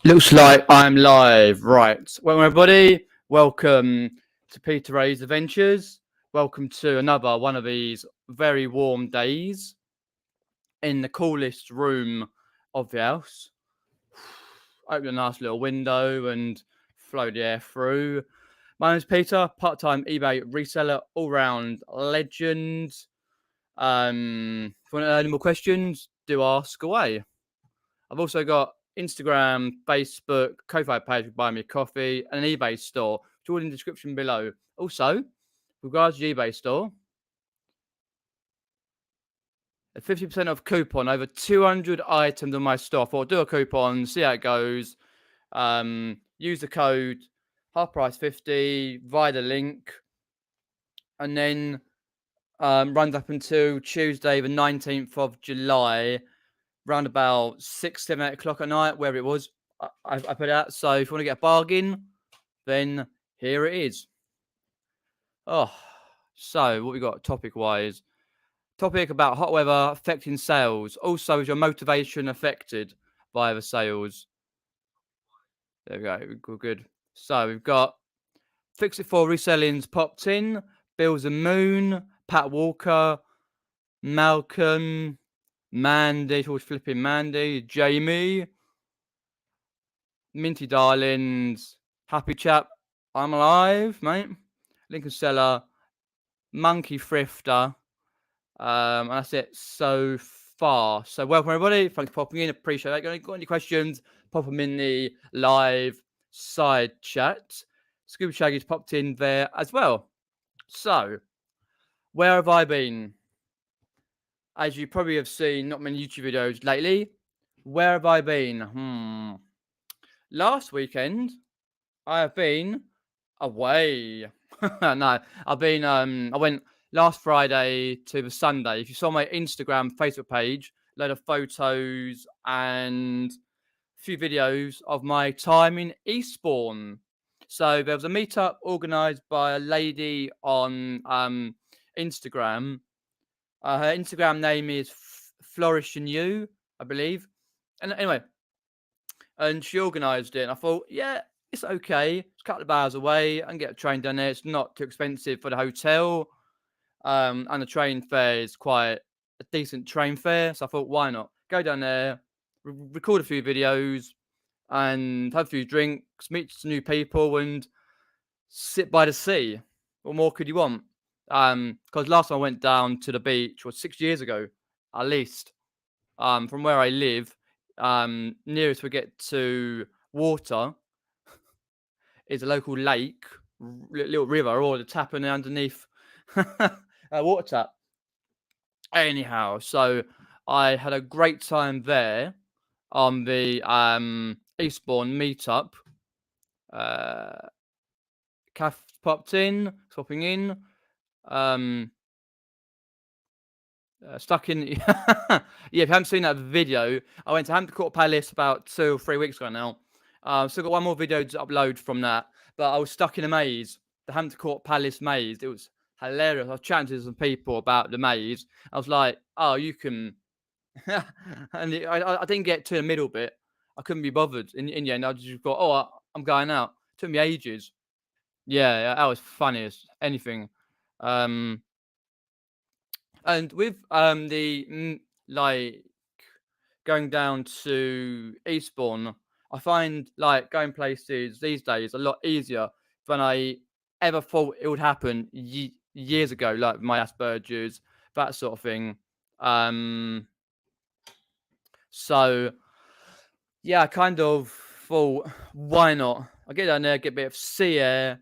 Looks like I'm live. Right. Well, everybody, welcome to Peter Ray's Adventures. Welcome to another one of these very warm days in the coolest room of the house. Open a nice little window and flow the air through. My name's Peter, part-time eBay reseller, all-round legend. If you want to know any more questions, do ask away. I've also got Instagram, Facebook, Ko-fi page for Buy Me a Coffee, and an eBay store, which are all in the description below. Also, with regards to the eBay store, a 50% off coupon over 200 items on my store. I thought, do a coupon, see how it goes. Use the code half price 50 via the link, and then runs up until Tuesday, the 19th of July. Round about 6, 7, 8 o'clock at night, wherever it was, I put out. So if you want to get a bargain, then here it is. Oh, so what we got topic-wise? Topic about hot weather affecting sales. Also, is your motivation affected by the sales? There we go. Good. So we've got Fix It For Reselling's popped in. Bills and Moon, Pat Walker, Malcolm, Mandy, towards flipping Mandy, Jamie, Minty Darlings, Happy Chap, I'm Alive, mate, Lincoln Seller, Monkey Thrifter, and that's it so far. So welcome everybody, thanks for popping in, appreciate that. Got any questions, pop them in the live side chat. Scuba Shaggy's popped in there as well. So, where have I been? As you probably have seen, not many YouTube videos lately. Where have I been? Last weekend, I have been away. No, I've been. I went last Friday to the Sunday. If you saw my Instagram, Facebook page, a load of photos and a few videos of my time in Eastbourne. So there was a meetup organised by a lady on Instagram. Her Instagram name is Flourish and You, I believe. And anyway, and she organised it. And I thought, yeah, it's okay. It's a couple of hours away. I can get a train down there. It's not too expensive for the hotel. And the train fare is quite a decent train fare. So I thought, why not? Go down there, record a few videos, and have a few drinks, meet some new people, and sit by the sea. What more could you want? Because last time I went down to the beach was 6 years ago, at least. From where I live, nearest we get to water is a local lake, little river, or the tapping underneath a water tap. Anyhow, so I had a great time there on the Eastbourne meetup. Kath popped in, swapping in. Stuck in. Yeah, if you haven't seen that video, I went to Hampton Court Palace about 2 or 3 weeks ago now. Still got one more video to upload from that, but I was stuck in a maze, the Hampton Court Palace maze. It was hilarious. I was chatting to some people about the maze. I was like, "Oh, you can," and I didn't get to the middle bit. I couldn't be bothered. In the end, I just thought, "Oh, I'm going out." It took me ages. Yeah, that was funny as anything. And with like going down to Eastbourne, I find like going places these days a lot easier than I ever thought it would happen years ago, like my Asperger's, that sort of thing. So yeah, I kind of thought, why not? I get down there, get a bit of sea air,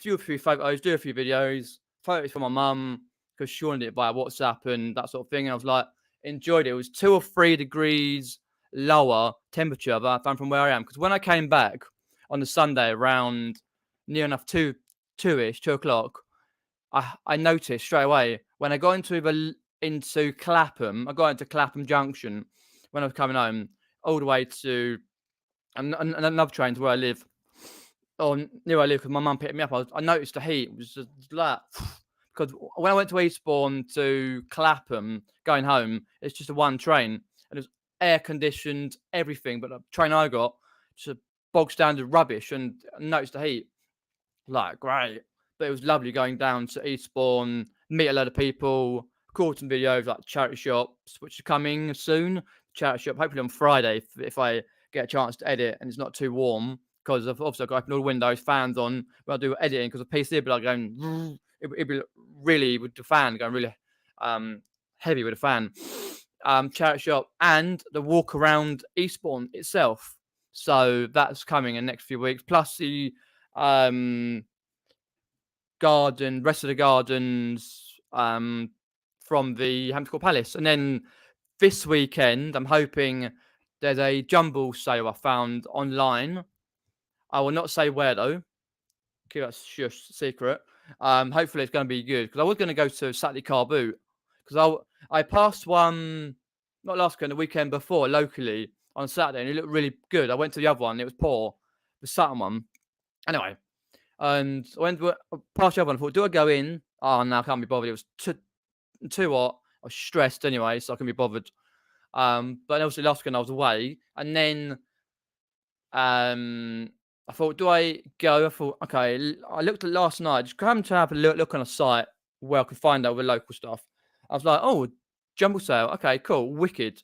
a few photos, do a few videos, photos for my mum, because she wanted it via WhatsApp and that sort of thing. And I was like, enjoyed it. It was 2 or 3 degrees lower temperature than I found from where I am. Because when I came back on the Sunday around near enough 2-ish, 2 o'clock, I noticed straight away when I got into Clapham, I got into Clapham Junction when I was coming home, all the way to another train to where I live. Or near where I live, because my mum picked me up. I noticed the heat was just like, because when I went to Eastbourne to Clapham going home, it's just a one train and it was air conditioned, everything. But the train I got just bog standard rubbish and noticed the heat. Like, great. But it was lovely going down to Eastbourne, meet a lot of people, record some videos like charity shops, which are coming soon. Charity shop, hopefully on Friday, if I get a chance to edit and it's not too warm. Because obviously I've got to open all the windows, fans on when I do editing. Because the PC would be like going, it'd be really with the fan going really heavy with the fan. Charity shop and the walk around Eastbourne itself. So that's coming in the next few weeks. Plus the rest of the gardens from the Hampton Court Palace. And then this weekend, I'm hoping there's a jumble sale I found online. I will not say where though. Keep that secret. Hopefully it's going to be good because I was going to go to Saturday Carboot because I passed one not last weekend, the weekend before locally on Saturday and it looked really good. I went to the other one, it was poor, the Saturn one. Anyway, and I went past the other one. I thought, do I go in? Oh no, I can't be bothered. It was too hot. I was stressed anyway, so I couldn't be bothered. But obviously last weekend I was away, and then I thought, do I go? I thought, okay. I looked at last night, just come to have a look on a site where I could find out the local stuff. I was like, oh, jumble sale. Okay, cool, wicked.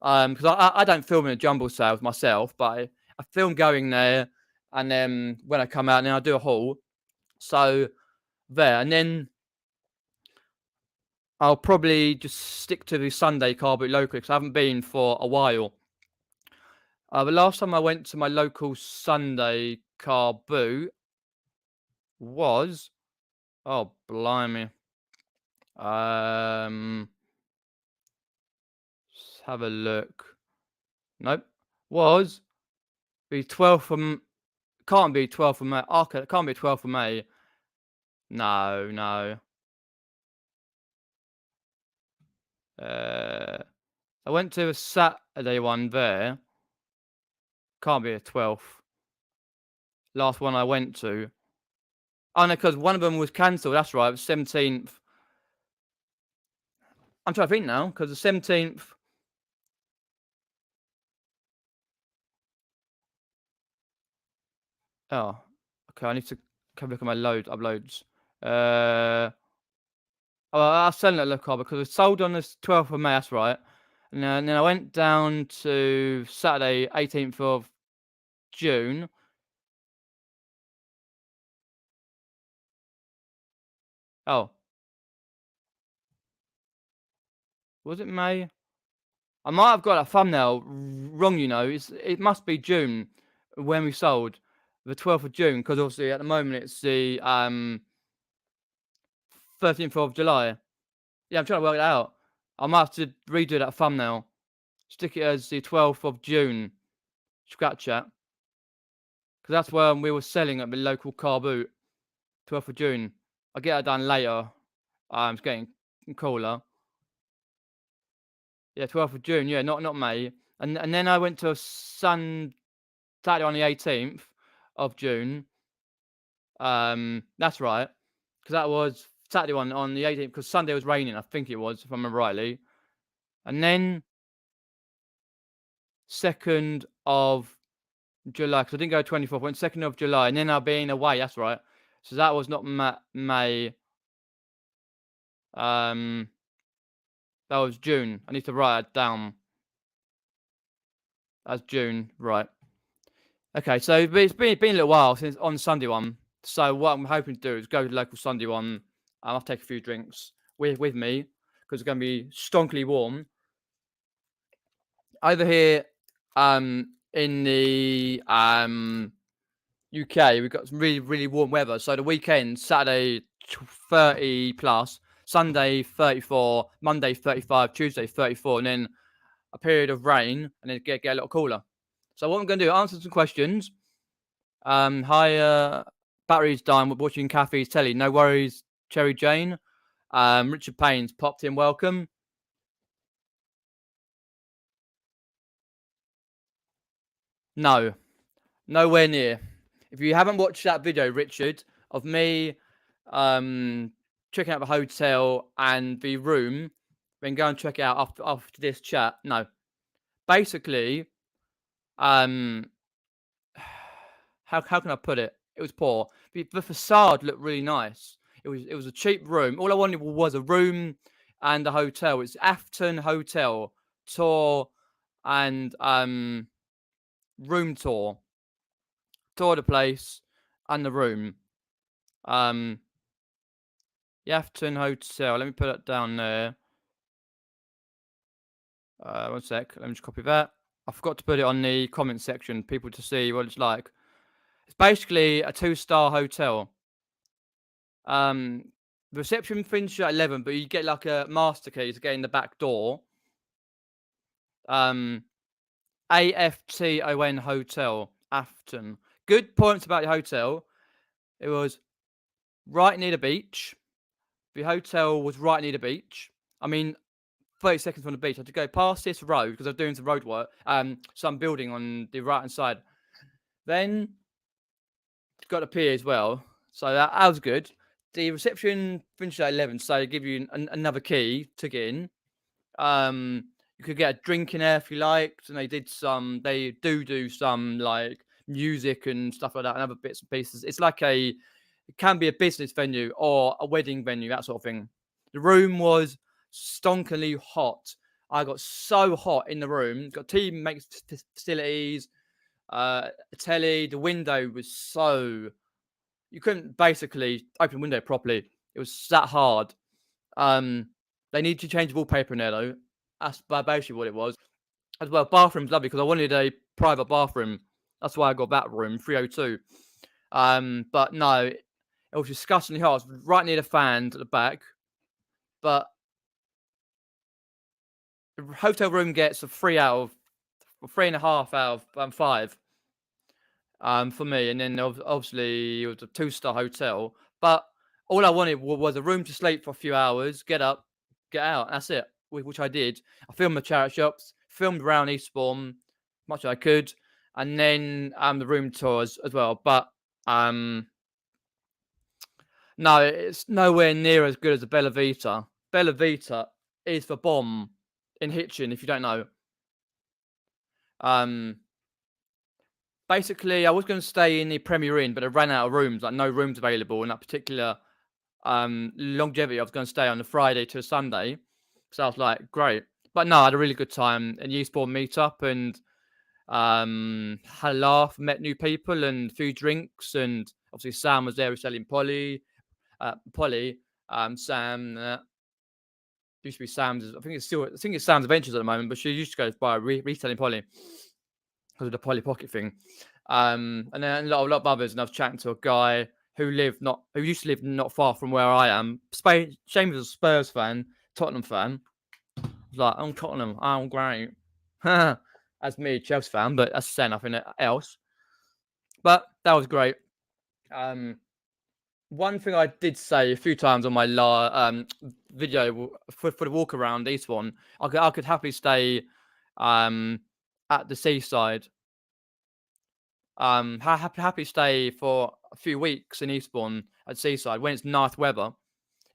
Because I don't film in a jumble sales myself, but I film going there, and then when I come out, then I do a haul. So there, and then I'll probably just stick to the Sunday Carboots locally because I haven't been for a while. The last time I went to my local Sunday Carboot was, oh blimey, let's have a look. Nope, was the 12th of can't be 12th of May. Okay, it can't be 12th of May. No. I went to a Saturday one there. Can't be a 12th. Last one I went to. Oh no, because one of them was cancelled. That's right. It was 17th. I'm trying to think now because the 17th. Oh, okay. I need to come look at my uploads. Oh, I was selling it at local because it was sold on the 12th of May. That's right. And then I went down to Saturday, 18th of June. Oh, was it May? I might have got a thumbnail wrong. It must be June when we sold the 12th of June because obviously at the moment it's the 13th of July. Yeah, I'm trying to work it out. I might have to redo that thumbnail. Stick it as the 12th of June. Scratch that. Because that's when we were selling at the local car boot. 12th of June. I'll get that done later. It's getting cooler. Yeah, 12th of June. Yeah, not May. And then I went to a Saturday on the 18th of June. That's right. Because that was Saturday one on the 18th. Because Sunday was raining, I think it was, if I remember rightly. And then 2nd of July, because I didn't go 24th, went 2nd of July, and then I'll be away, that's right. So that was not May. That was June. I need to write it down. That's June, right. Okay, so it's been a little while since on Sunday one. So what I'm hoping to do is go to the local Sunday one. I'll take a few drinks with me, because it's going to be stonkily warm. Over here, in the UK, we've got some really, really warm weather. So the weekend, Saturday 30 plus, Sunday 34, Monday 35, Tuesday 34, and then a period of rain, and then get a lot cooler. So what I'm going to do, answer some questions. Hi, battery's dying. We're watching Kathy's telly. No worries, Cherry Jane. Richard Payne's popped in. Welcome. No, nowhere near. If you haven't watched that video, Richard, of me checking out the hotel and the room, then go and check it out after this chat. No. Basically, how can I put it? It was poor. The facade looked really nice. It was a cheap room. All I wanted was a room and a hotel. It's Afton Hotel tour and room tour the place and the room. Um, the Afton Hotel. Let me put it down there. One sec. Let me just copy that. I forgot to put it on the comment section, people to see what it's like. It's basically a 2-star hotel. The reception finishes at 11, but you get like a master key to get in the back door. AFTON Hotel, Afton. Good points about the hotel. It was right near the beach. The hotel was right near the beach. I mean, 30 seconds from the beach. I had to go past this road because I was doing some road work, some building on the right hand side. Then got a pier as well, so that was good. The reception finished at 11, so they give you another key to get in. You could get a drink in there if you liked, and they do some like music and stuff like that, and other bits and pieces. It's like it can be a business venue or a wedding venue, that sort of thing. The room was stonkingly hot. I got so hot in the room. Got tea makes facilities, a telly. The window was so you couldn't basically open the window properly. It was that hard. They need to change the wallpaper in there though. That's basically what it was. As well, bathroom's lovely because I wanted a private bathroom. That's why I got that room, 302. But no, it was disgustingly hot. It was right near the fans at the back. But the hotel room gets a 3.5 out of 5. For me, and then obviously it was a 2-star hotel. But all I wanted was a room to sleep for a few hours, get up, get out. That's it, which I did. I filmed the charity shops, filmed around Eastbourne, much as I could, and then the room tours as well. But no, it's nowhere near as good as the Bella Vita. Bella Vita is the bomb in Hitchin, if you don't know. Basically, I was going to stay in the Premier Inn, but I ran out of rooms, like no rooms available in that particular longevity. I was going to stay on the Friday to a Sunday. So I was like, great. But no, I had a really good time in Eastbourne meetup and had a laugh, met new people and a few drinks. And obviously, Sam was there reselling Polly. Sam, used to be Sam's. I think it's Sam's Adventures at the moment, but she used to go by reselling Polly because of the Polly Pocket thing. And then a lot of others. And I was chatting to a guy who used to live not far from where I am. Shame he was a Spurs fan, Tottenham fan. I was like, I'm Tottenham, I'm great. That's me, Chelsea fan, but that's saying nothing else. But that was great. One thing I did say a few times on my video for the walk around Eastbourne, I could happily stay at the seaside. Happy stay for a few weeks in Eastbourne at seaside when it's nice weather.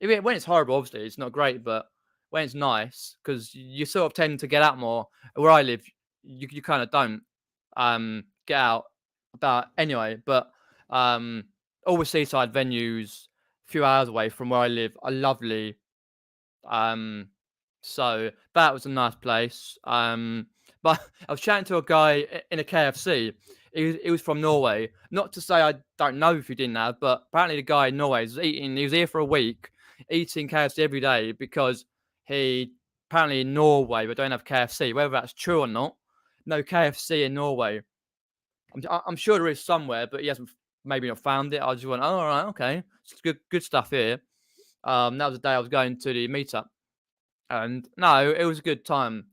When it's horrible, obviously it's not great, but when it's nice, because you sort of tend to get out more. Where I live, you kind of don't get out about anyway. But all the seaside venues, a few hours away from where I live, are lovely. So that was a nice place. But I was chatting to a guy in a KFC. He was from Norway. Not to say I don't know if he didn't have, but apparently the guy in Norway he was here for a week, eating KFC every day because apparently in Norway we don't have KFC. Whether that's true or not, no KFC in Norway. I'm sure there is somewhere, but he hasn't maybe not found it. I just went, oh, all right, okay, it's good stuff here. That was the day I was going to the meetup, and no, it was a good time.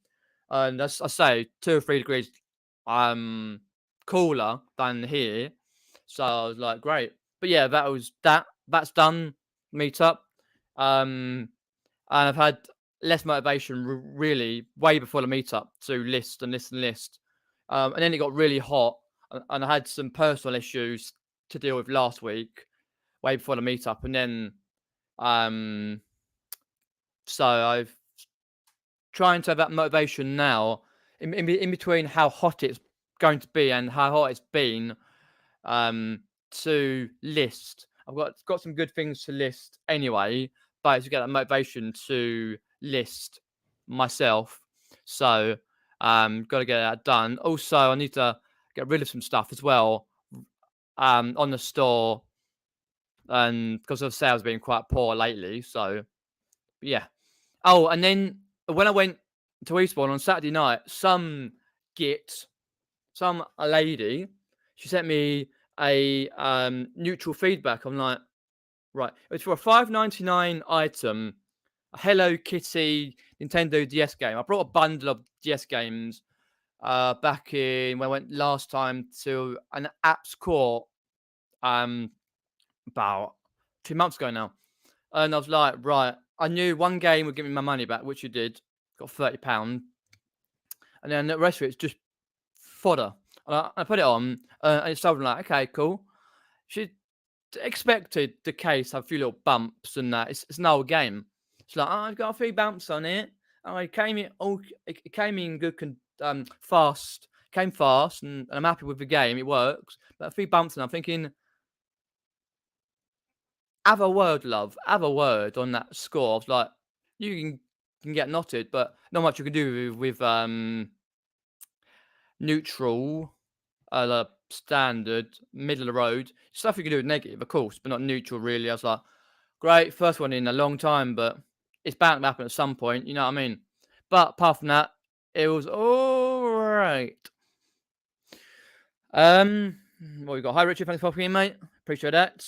And as I say, 2 or 3 degrees cooler than here, so I was like, great. But yeah, that's done. Meetup, and I've had less motivation really way before the meetup to list and list and list. And then it got really hot, and I had some personal issues to deal with last week, way before the meetup, and then so I've trying to have that motivation now in between how hot it's going to be and how hot it's been. to list. I've got some good things to list anyway, but it's to get that motivation to list myself. So got to get that done. Also, I need to get rid of some stuff as well on the store, and because of sales being quite poor lately. So yeah. Oh, and then when I went to Eastbourne on Saturday night, a lady, she sent me a neutral feedback. I'm like, right, it's for a $5.99 item, a Hello Kitty Nintendo DS game. I brought a bundle of DS games back in when I went last time to an apps court about 2 months ago now. And I was like, right, I knew one game would give me my money back, which it did. Got £30. And then the rest of it's just fodder. And I put it on, and it's something like, okay, cool. She expected the case have a few little bumps and that. It's an old game. It's like, oh, I've got a few bumps on it. Oh, it came in good, fast. Came fast, and I'm happy with the game. It works. But a few bumps, and I'm thinking, have a word, love. Have a word on that score. I was like, you can get knotted, but not much you can do with neutral, standard, middle of the road. Stuff you can do with negative, of course, but not neutral really. I was like, great, first one in a long time, but it's bound to happen at some point, you know what I mean? But apart from that, it was all right. What we got? Hi Richard, thanks for popping in, mate. Appreciate that.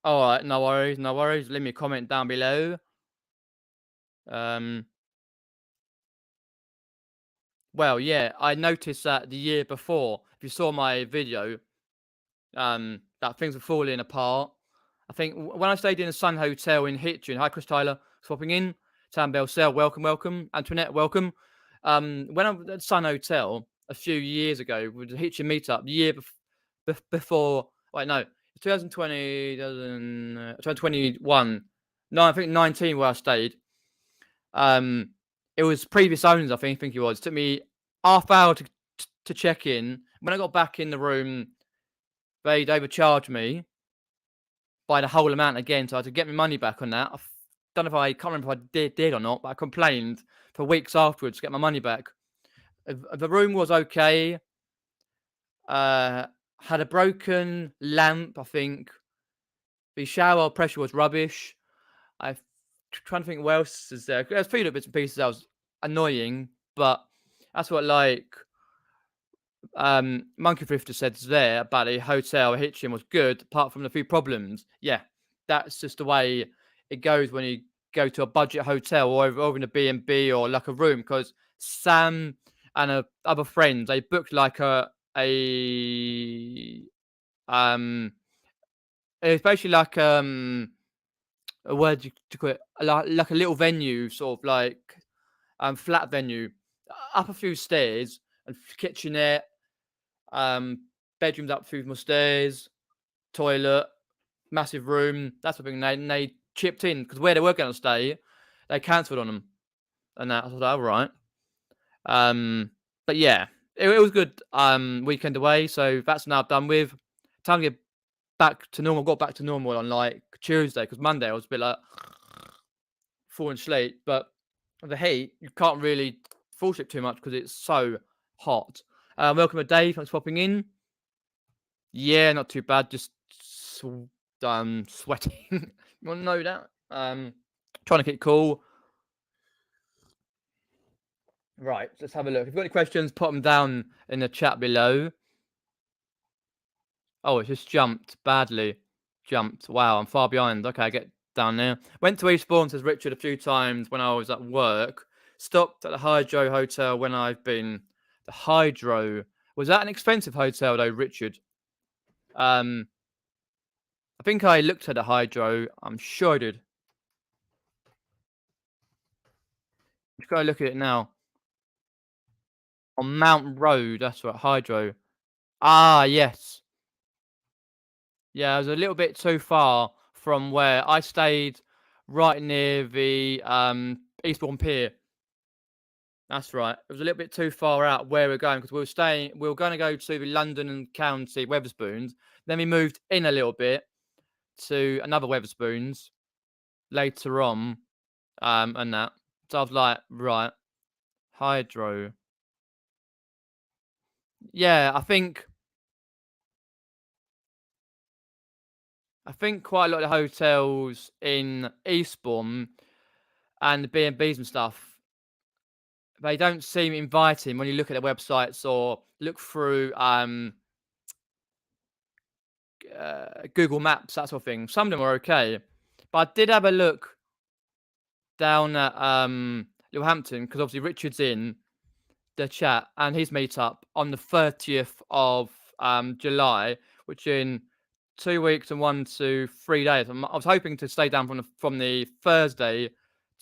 All right, no worries, no worries. Leave me a comment down below. Well, yeah, I noticed that the year before, if you saw my video, that things were falling apart. I think when I stayed in the Sun Hotel in Hitchin, hi Chris Tyler, swapping in, Sam Bell Cell, welcome, Antoinette, welcome. When I was at Sun Hotel a few years ago with the Hitchin meetup, the year before, wait, no, 2020, 2021, no, I think 19 where I stayed. It was previous owners, I think it was. It took me half hour to check in. When I got back in the room, they overcharged me by the whole amount again, so I had to get my money back on that. I can't remember if I did or not, but I complained for weeks afterwards to get my money back. The room was okay. Had a broken lamp, I think. The shower pressure was rubbish. I'm trying to think what else is there. There's a few little bits and pieces that was annoying, but that's what Monkey Thrifter said there about the hotel Hitchin was good, apart from the few problems. Yeah, that's just the way it goes when you go to a budget hotel or over in a B&B or like a room. Because Sam and other friends, they booked like it's basically like a word to call it, like a little venue, sort of like flat venue, up a few stairs and kitchenette. Bedrooms up a few more stairs, toilet, massive room. That's the thing. They chipped in because where they were going to stay, they cancelled on them, and that I was like, all right. But yeah, it was good. Weekend away, so that's now done with. Time to get back to normal. Got back to normal on like Tuesday because Monday I was a bit like falling asleep. But the heat, you can't really fall asleep too much because it's so hot. Welcome to Dave. Thanks for popping in. Yeah, not too bad. Just sweating. You want to know that? Trying to keep cool. Right, let's have a look. If you've got any questions, put them down in the chat below. Oh, it just jumped badly. Jumped. Wow, I'm far behind. Okay, I get down there. Went to Eastbourne, says Richard, a few times when I was at work. Stopped at the Hydro Hotel when I've been. The Hydro. Was that an expensive hotel though, Richard? I think I looked at the Hydro. I'm sure I did. Just go look at it now. On Mount Road, that's right, Hydro. Ah, yes. Yeah, it was a little bit too far from where I stayed, right near the Eastbourne Pier. That's right. It was a little bit too far out where we're going because we were going to go to the London and County Weatherspoons. Then we moved in a little bit to another Weatherspoons later on, and that. So I was like, right, hydro. Yeah, I think quite a lot of the hotels in Eastbourne and the B&Bs and stuff, they don't seem inviting when you look at their websites or look through Google Maps, that sort of thing. Some of them are okay, but I did have a look down at Littlehampton because obviously Richard's in the chat and his meetup on the 30th of July, which in 2 weeks and 1 to 3 days. I was hoping to stay down from the Thursday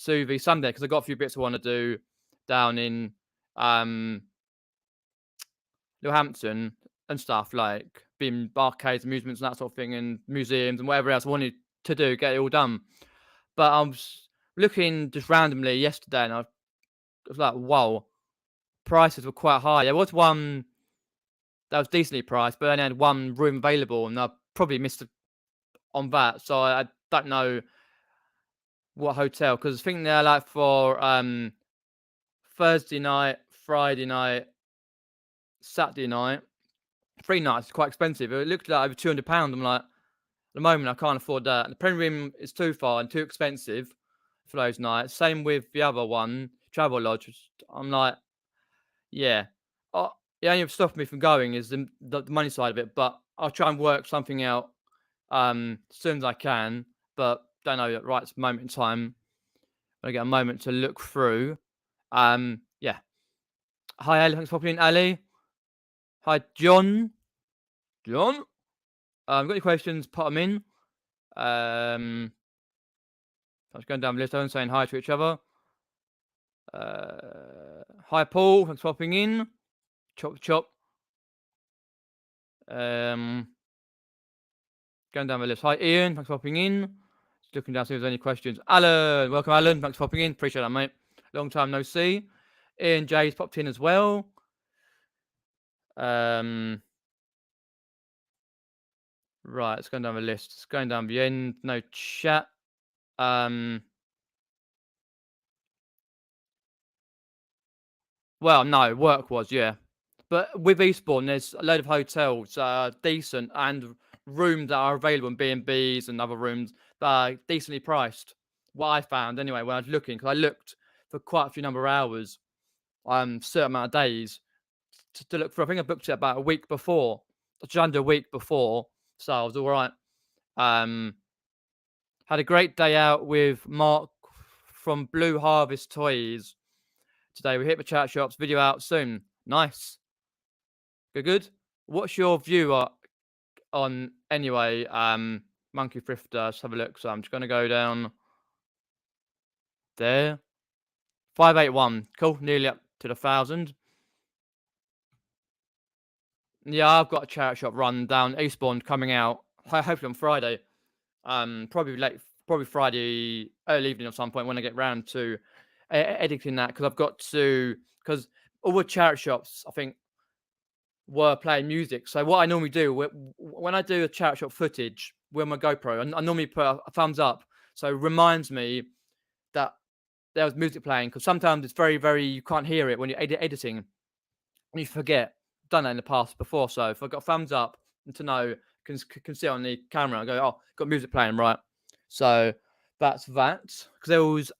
to the Sunday because I got a few bits I want to do down in um, Littlehampton and stuff like being arcades, amusements, and that sort of thing, and museums and whatever else I wanted to do, get it all done. But I was looking just randomly yesterday, and I was like, "Whoa, prices were quite high." There was one that was decently priced, but only had one room available, and I probably missed it on that. So I don't know what hotel because I think they're like for Thursday night, Friday night, Saturday night, 3 nights. It's quite expensive. It looked like over £200. I'm like, at the moment, I can't afford that. The premium is too far and too expensive for those nights. Same with the other one, Travel Lodge. I'm like, yeah. The only stopping me from going is the money side of it, but I'll try and work something out as soon as I can. But don't know at right moment in time. I get a moment to look through. Yeah. Hi, Ali. Thanks for popping in, Ali. Hi, John. John. Got any questions? Put them in. I was going down the list. Everyone's saying hi to each other. Hi, Paul. Thanks for popping in. Chop, chop. Going down the list. Hi, Ian. Thanks for popping in. Just looking down, see if there's any questions. Alan. Welcome, Alan. Thanks for popping in. Appreciate that, mate. Long time no see. Ian J's popped in as well. Right, it's going down the list. It's going down the end. No chat. Well, no, work was, yeah. But with Eastbourne, there's a load of hotels, decent, and rooms that are available in B&Bs and other rooms that are decently priced. What I found anyway when I was looking, because I looked for quite a few number of hours, certain amount of days to look for. I think I booked it about a week before, just under a week before, so I was all right. Had a great day out with Mark from Blue Harvest Toys today. We hit the chat shops. Video out soon. Nice. Good. What's your view on anyway? Monkey Thrifter. Let's have a look. So I'm just gonna go down there. 581. Cool. Nearly up to the 1,000. Yeah, I've got a charity shop run down Eastbourne coming out. Hopefully on Friday. Probably Friday early evening or some point when I get round to editing that because all the charity shops I think were playing music. So what I normally do when I do a charity shop footage with my GoPro, I normally put a thumbs up, so it reminds me that there was music playing. Because sometimes it's very, very you can't hear it when you're editing, and you forget. I've done that in the past before, so if I got thumbs up and to know can see it on the camera, I go, oh, got music playing, right? So that's that. Because there was,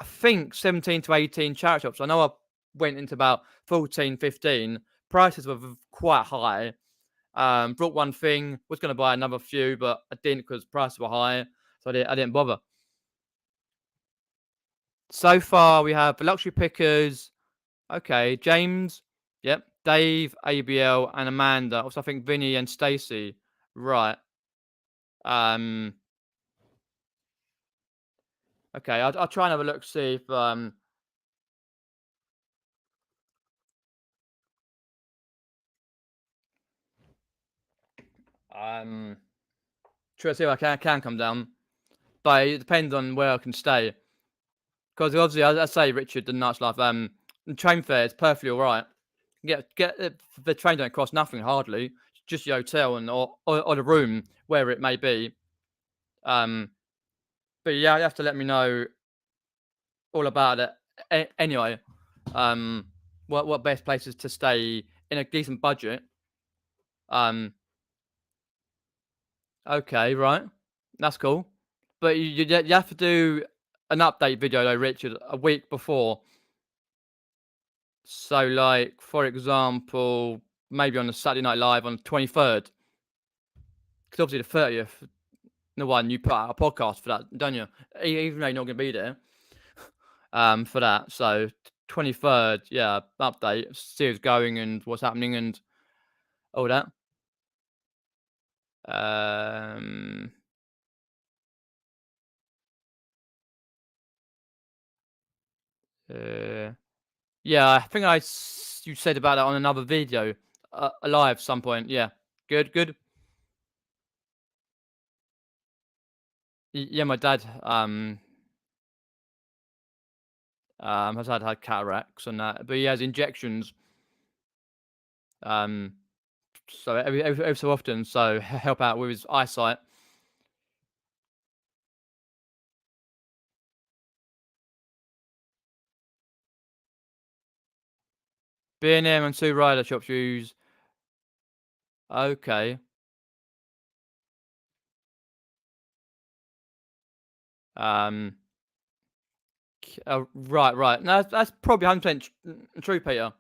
I think, 17 to 18 charity shops. I know I went into about 14, 15. Prices were quite high. Brought one thing, was going to buy another few, but I didn't because prices were high, so I didn't bother. So far, we have the luxury pickers. Okay, James. Yep. Dave, ABL, and Amanda. Also, I think Vinny and Stacy. Right. Okay, I'll try and have a look, see if try to see if I can come down, but it depends on where I can stay. Because obviously, as I say, Richard, the nightlife. And train fare is perfectly all right. Get the train don't cost nothing hardly, just your hotel and or the room where it may be. But yeah, you have to let me know all about it. Anyway, what best places to stay in a decent budget? Um, okay, right, that's cool. But you have to do an update video though, Richard, a week before. So, like for example, maybe on the Saturday Night Live on the 23rd, because obviously the 30th, the one you put out a podcast for that, don't you? Even though you're not going to be there, for that. So 23rd, yeah, update, see who's going and what's happening and all that. Um, uh, yeah, I think you said about that on another video, live some point. Yeah, good, good. Yeah, my dad has had cataracts and that, but he has injections. Um, so every so often, so help out with his eyesight. B&M and two rider shop shoes. Okay. Um, right, right. No, that's probably 100% true, Peter.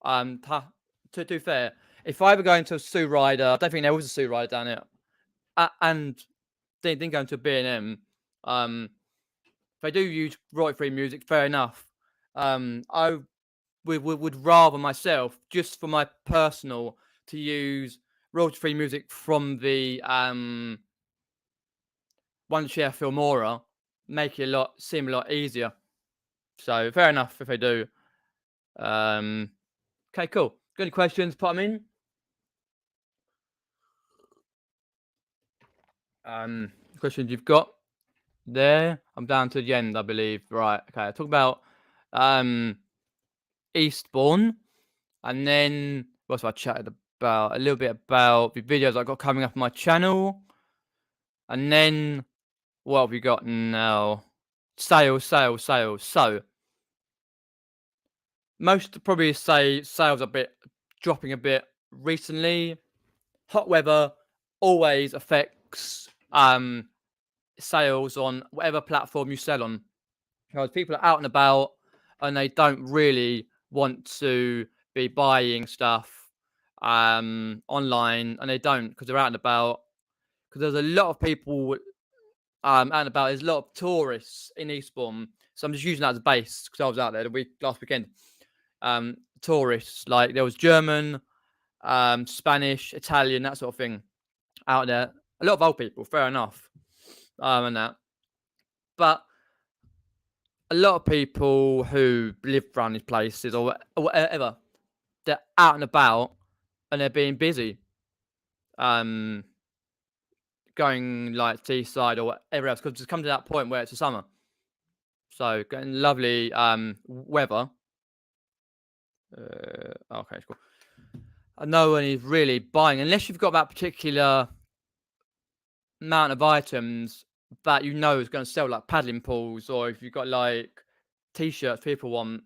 To be fair, if I were going to a Sue Rider, I don't think there was a Sue Rider down here, and didn't go into a B&M. If they do use royalty-free music, fair enough. I would rather myself, just for my personal, to use royalty-free music from the One Share Filmora, make it seem a lot easier. So fair enough if they do. Okay, cool. Got any questions? Put them in. Questions you've got there. I'm down to the end, I believe. Right. Okay. I talk about Eastbourne, and then what else I chatted about? A little bit about the videos I got coming up on my channel, and then what have we got now? Sales, sales, sales. So most probably say sales dropping a bit recently. Hot weather always affects sales on whatever platform you sell on, because people are out and about and they don't really want to be buying stuff online, and they don't because they're out and about, because there's a lot of people out and about. There's a lot of tourists in Eastbourne, so I'm just using that as a base because I was out there last weekend. Tourists, like there was German, Spanish, Italian, that sort of thing out there. A lot of old people, fair enough, and that. But a lot of people who live around these places or whatever, they're out and about and they're being busy, going like Teesside or whatever else, because it's come to that point where it's the summer. So getting lovely weather. Okay, cool. And no one is really buying unless you've got that particular amount of items that you know is going to sell, like paddling pools, or if you've got like t-shirts people want,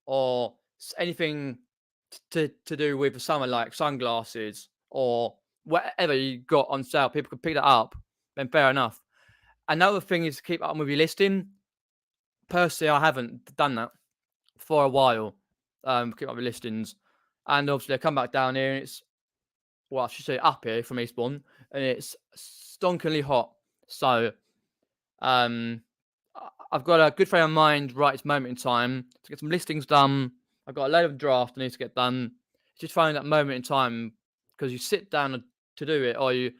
or anything to do with the summer, like sunglasses or whatever you got on sale, people can pick that up, then fair enough. Another thing is to keep up with your listing. Personally, I haven't done that for a while. Keep up with listings, and obviously I come back down here and it's, well, I should say up here from Eastbourne, and it's stonkingly hot. So I've got a good frame of mind right at this moment in time to get some listings done. I've got a load of draft I need to get done. It's just finding that moment in time, because you sit down to do it, or you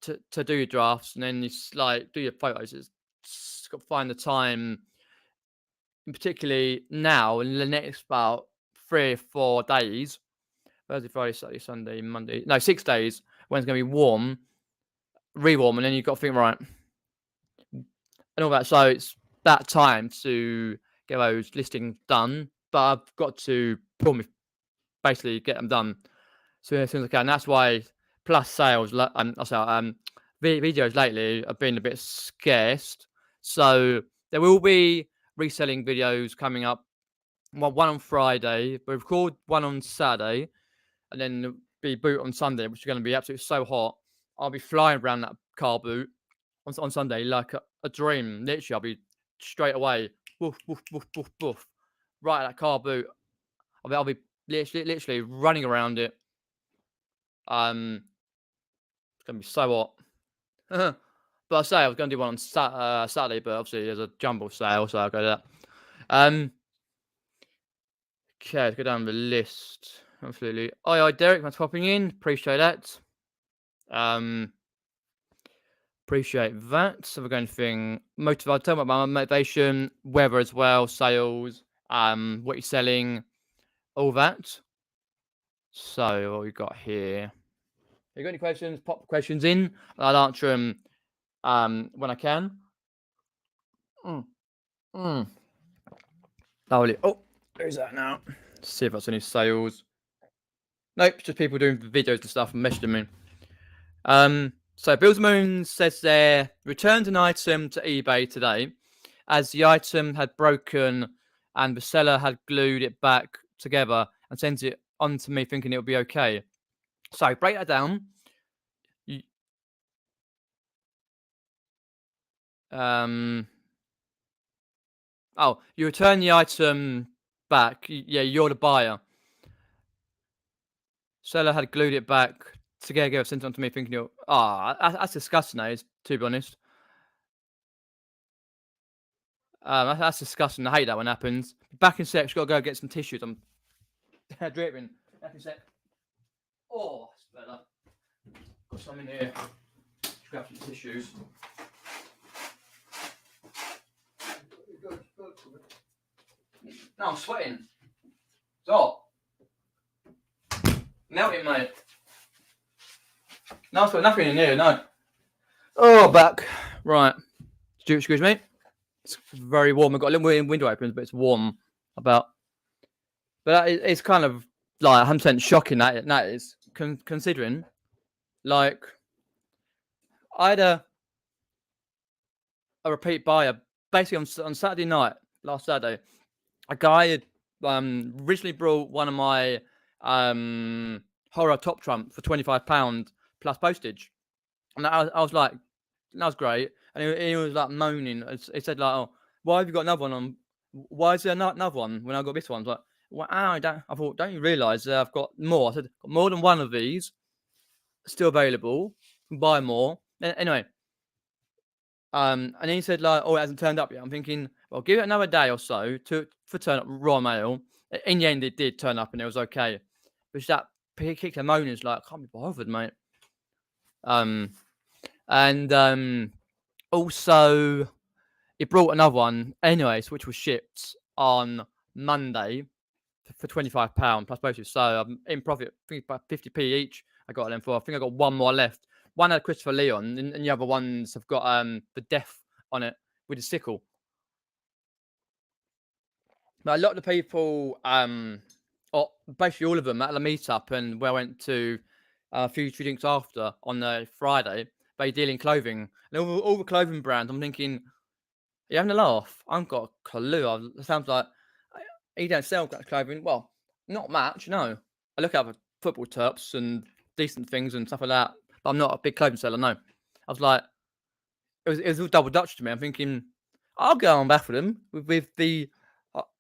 to do your drafts, and then you like do your photos. It's got to find the time, and particularly now in the next about 3 or 4 days, Thursday, Friday, Saturday, Sunday, Monday, no, 6 days, when it's going to be warm, re-warm, and then you've got to think, right, and all that. So it's that time to get those listings done. but I've got to basically get them done as soon as I can. That's why plus sales, videos lately have been a bit scarce. So there will be reselling videos coming up. One on Friday, we record one on Saturday, and then be boot on Sunday, which is going to be absolutely so hot. I'll be flying around that car boot on Sunday like a dream. Literally, I'll be straight away, woof, woof, woof, woof, woof, right at that car boot. I'll be literally running around it. It's gonna be so hot. But I say I was gonna do one on Saturday, but obviously there's a jumbo sale, so I'll go to that. Okay, let's go down the list. Absolutely. Hi, Derek. Thanks for popping in. Appreciate that. Appreciate that. So we're going thing motivate. Tell me about my motivation, weather as well, sales, what you're selling, all that. So what we got here? You got any questions? Pop questions in. I'll answer them when I can. Lovely. Oh, there's that now. Let's see if that's any sales. Nope, just people doing videos and stuff and messaging me. So Bill's Moon says there returned an item to eBay today as the item had broken and the seller had glued it back together and sent it on to me thinking it would be okay. So break that down. You return the item back. Yeah, you're the buyer. Seller had glued it back together, sent it on to me thinking it. That's disgusting, that is, to be honest. That's disgusting. I hate that when it happens. Back in sec, just gotta go get some tissues. I'm dripping. Back in sec. Oh, that's better. Got some in here. Just grab some tissues. No, I'm sweating. Stop. Melting, mate. No, I've got nothing in here, no. Oh, back. Right. Excuse me. It's very warm. I've got a little window open, but it's warm. But it's kind of like 100% shocking that is, considering, like, I had a repeat buyer basically on Saturday night, last Saturday. A guy had originally brought one of my horror top trump for £25 plus postage, and I was like, that was great. And he was like moaning. He said like, "Oh, why have you got another one on? Why is there another one when I got this one?" I was like, "Well, I thought, don't you realise I've got more?" I said, "Got more than one of these still available. Buy more." Anyway, and then he said like, "Oh, it hasn't turned up yet." I'm thinking, well, give it another day or so for turn up raw mail. In the end, it did turn up and it was okay. But that particular moaning is like, I can't be bothered, mate. Also, he brought another one, anyways, which was shipped on Monday for £25 plus postage. So I'm in profit. I think about 50p each. I got them for. I think I got one more left. One had Christopher Leon, and the other ones have got the death on it with a sickle. Now, a lot of the people, or basically all of them at the meetup, and where I went to a few drinks after on the Friday, they deal in clothing. And all the clothing brands, I'm thinking, you having a laugh? I haven't got a clue. It sounds like you don't sell clothing. Well, not much, no. I look at other football terps and decent things and stuff like that, but I'm not a big clothing seller, no. I was like, it was all double Dutch to me. I'm thinking, I'll go on back for them with the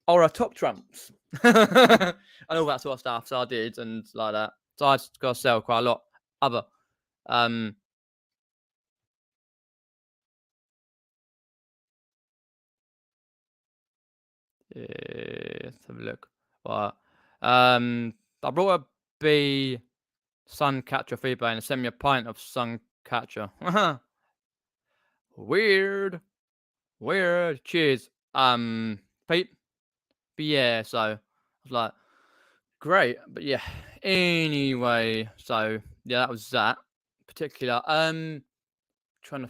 Aura top trumps and all that sort of stuff. So I did, and like that. So I just got to sell quite a lot. Other, let's have a look. Well, I brought a bee sun catcher for eBay and sent me a pint of sun catcher. Weird. Cheers, Pete. But yeah, so I was like, great. But yeah, anyway, so yeah, that was that particular. Trying to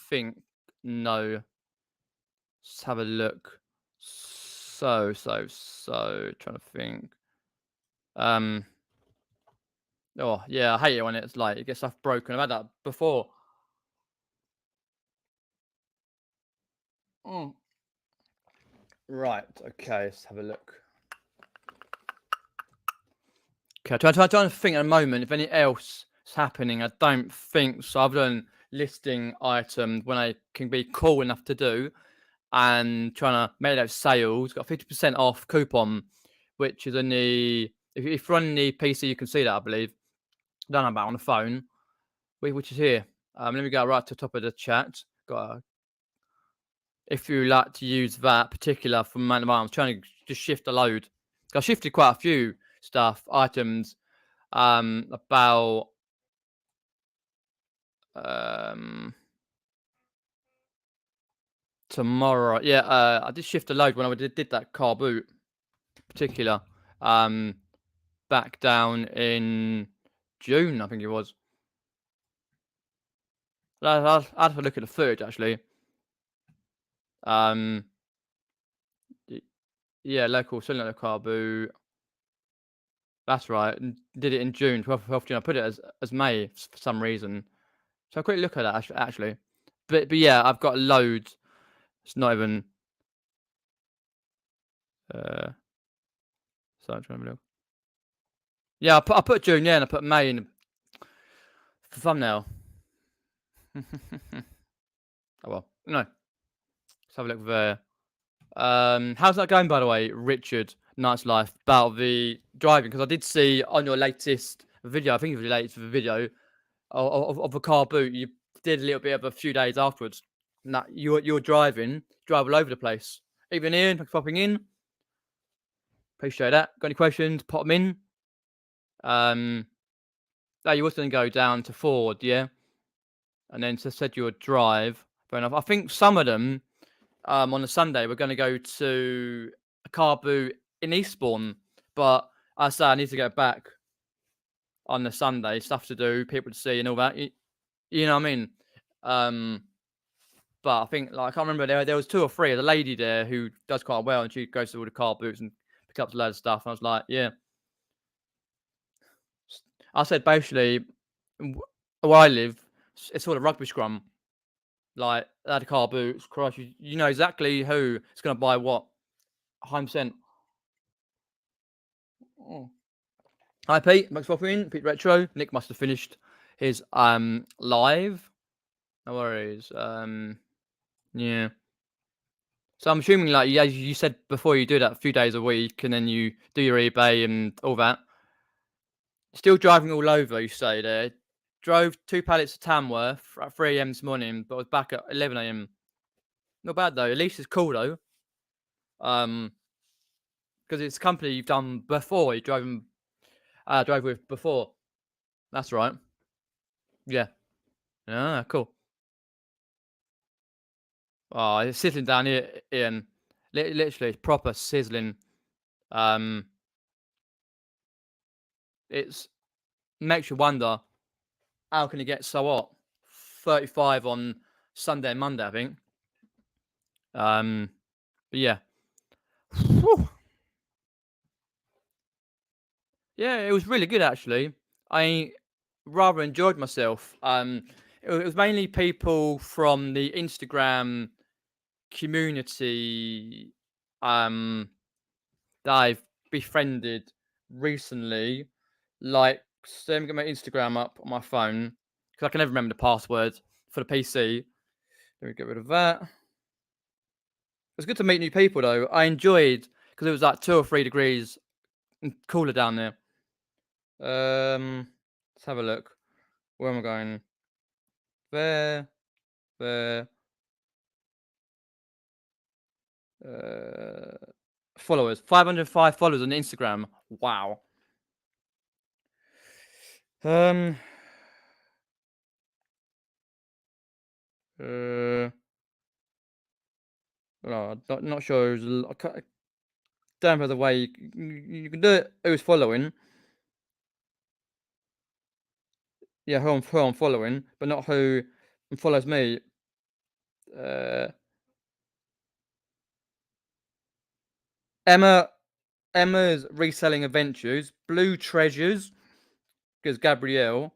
think. No, let's have a look. So So trying to think. Oh yeah, I hate it when it's like it gets stuff broken. I've had that before. Mm. Right. Okay. Let's have a look. Okay. Trying to think at the moment if anything else is happening. I don't think so. Other than listing items when I can be cool enough to do, and trying to make those sales. Got 50% off coupon, which is in the if you're on the PC, you can see that I believe. I don't know about on the phone, which is here. Let me go right to the top of the chat. If you like to use that particular for amount of items, trying to just shift the load. I shifted quite a few items about um tomorrow. Yeah, I did shift the load when I did that car boot particular back down in June, I think it was. I'll have to look at the footage actually. Um, yeah, local selling at the car boot. That's right. And did it in June, 12th June. I put it as May for some reason. So I'll quickly look at that actually. But yeah, I've got loads. It's not even. So I'm trying to look. Yeah, I put June, yeah, and I put May in the thumbnail. Oh well, no. Let's have a look there. How's that going, by the way, Richard? Night's Life about the driving because I did see on your latest video. I think it was your latest video of a car boot. You did a little bit of a few days afterwards. That you're driving, drive all over the place. Even in, popping in. Appreciate that. Got any questions? Pop them in. No, you was going to go down to Ford, yeah, and then just said you would drive. Fair enough. I think some of them on a Sunday we're going to go to a car boot in Eastbourne, but I say I need to go back on the Sunday. Stuff to do, people to see, and all that. You know what I mean? But I think like I can't remember there was two or three. There's a lady there who does quite well, and she goes to all the car boots and picks up a load of stuff. And I was like, yeah. I said basically, where I live, it's sort of rugby scrum. Like they had car boots, Christ, you know exactly who is going to buy what. 100%. Oh. Hi Pete, thanks for popping in. Pete Retro. Nick must have finished his live. No worries. Yeah. So I'm assuming like as you said before, you do that a few days a week, and then you do your eBay and all that. Still driving all over, you say there. Drove 2 pallets to Tamworth at 3 a.m. this morning, but was back at 11 a.m. Not bad though. At least it's cool though. Because it's a company you've done before. You drove with before. That's right. Yeah. Ah, cool. Oh, it's sizzling down here, Ian. Literally, proper sizzling. Um, it's makes you wonder how can it get so hot? 35 on Sunday and Monday, I think. But yeah. Whew. Yeah, it was really good actually. I rather enjoyed myself. It was mainly people from the Instagram community that I've befriended recently. Like, so let me get my Instagram up on my phone because I can never remember the password for the PC. Let me get rid of that. It's good to meet new people though. I enjoyed because it was like 2 or 3 degrees cooler down there. Let's have a look. Where am I going? There, there. Uh, Followers. 505 followers on Instagram. Wow. Um. No, not sure. I don't know the way you can do it. Who's following? Yeah, who I'm following, but not who follows me. Uh, Emma Emma's Reselling Adventures, Blue Treasures, because Gabrielle.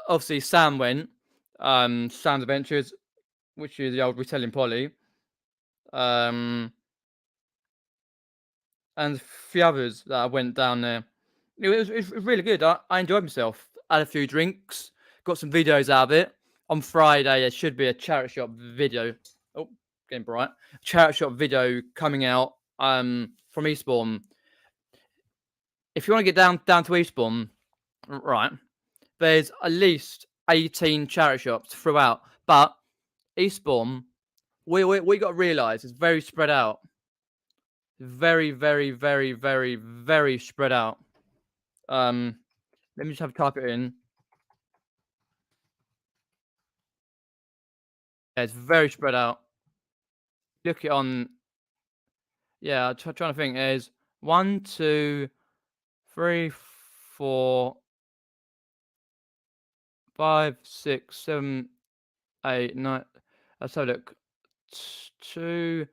Obviously, Sam went. Sam's Adventures, which is the old Reselling Polly. And a few others that I went down there. It was really good. I enjoyed myself. I had a few drinks, got some videos out of it. On Friday, there should be a charity shop video. Oh, getting bright. Charity shop video coming out from Eastbourne. If you want to get down to Eastbourne, right, there's at least 18 charity shops throughout. But Eastbourne, we got to realise it's very spread out. Very, very, very, very, very spread out. Let me just have type it in. Yeah, it's very spread out. Look it on. Yeah, trying to think. There's 1, 2, 3, 4, 5, 6, 7, 8, 9. Let's have a look. 2,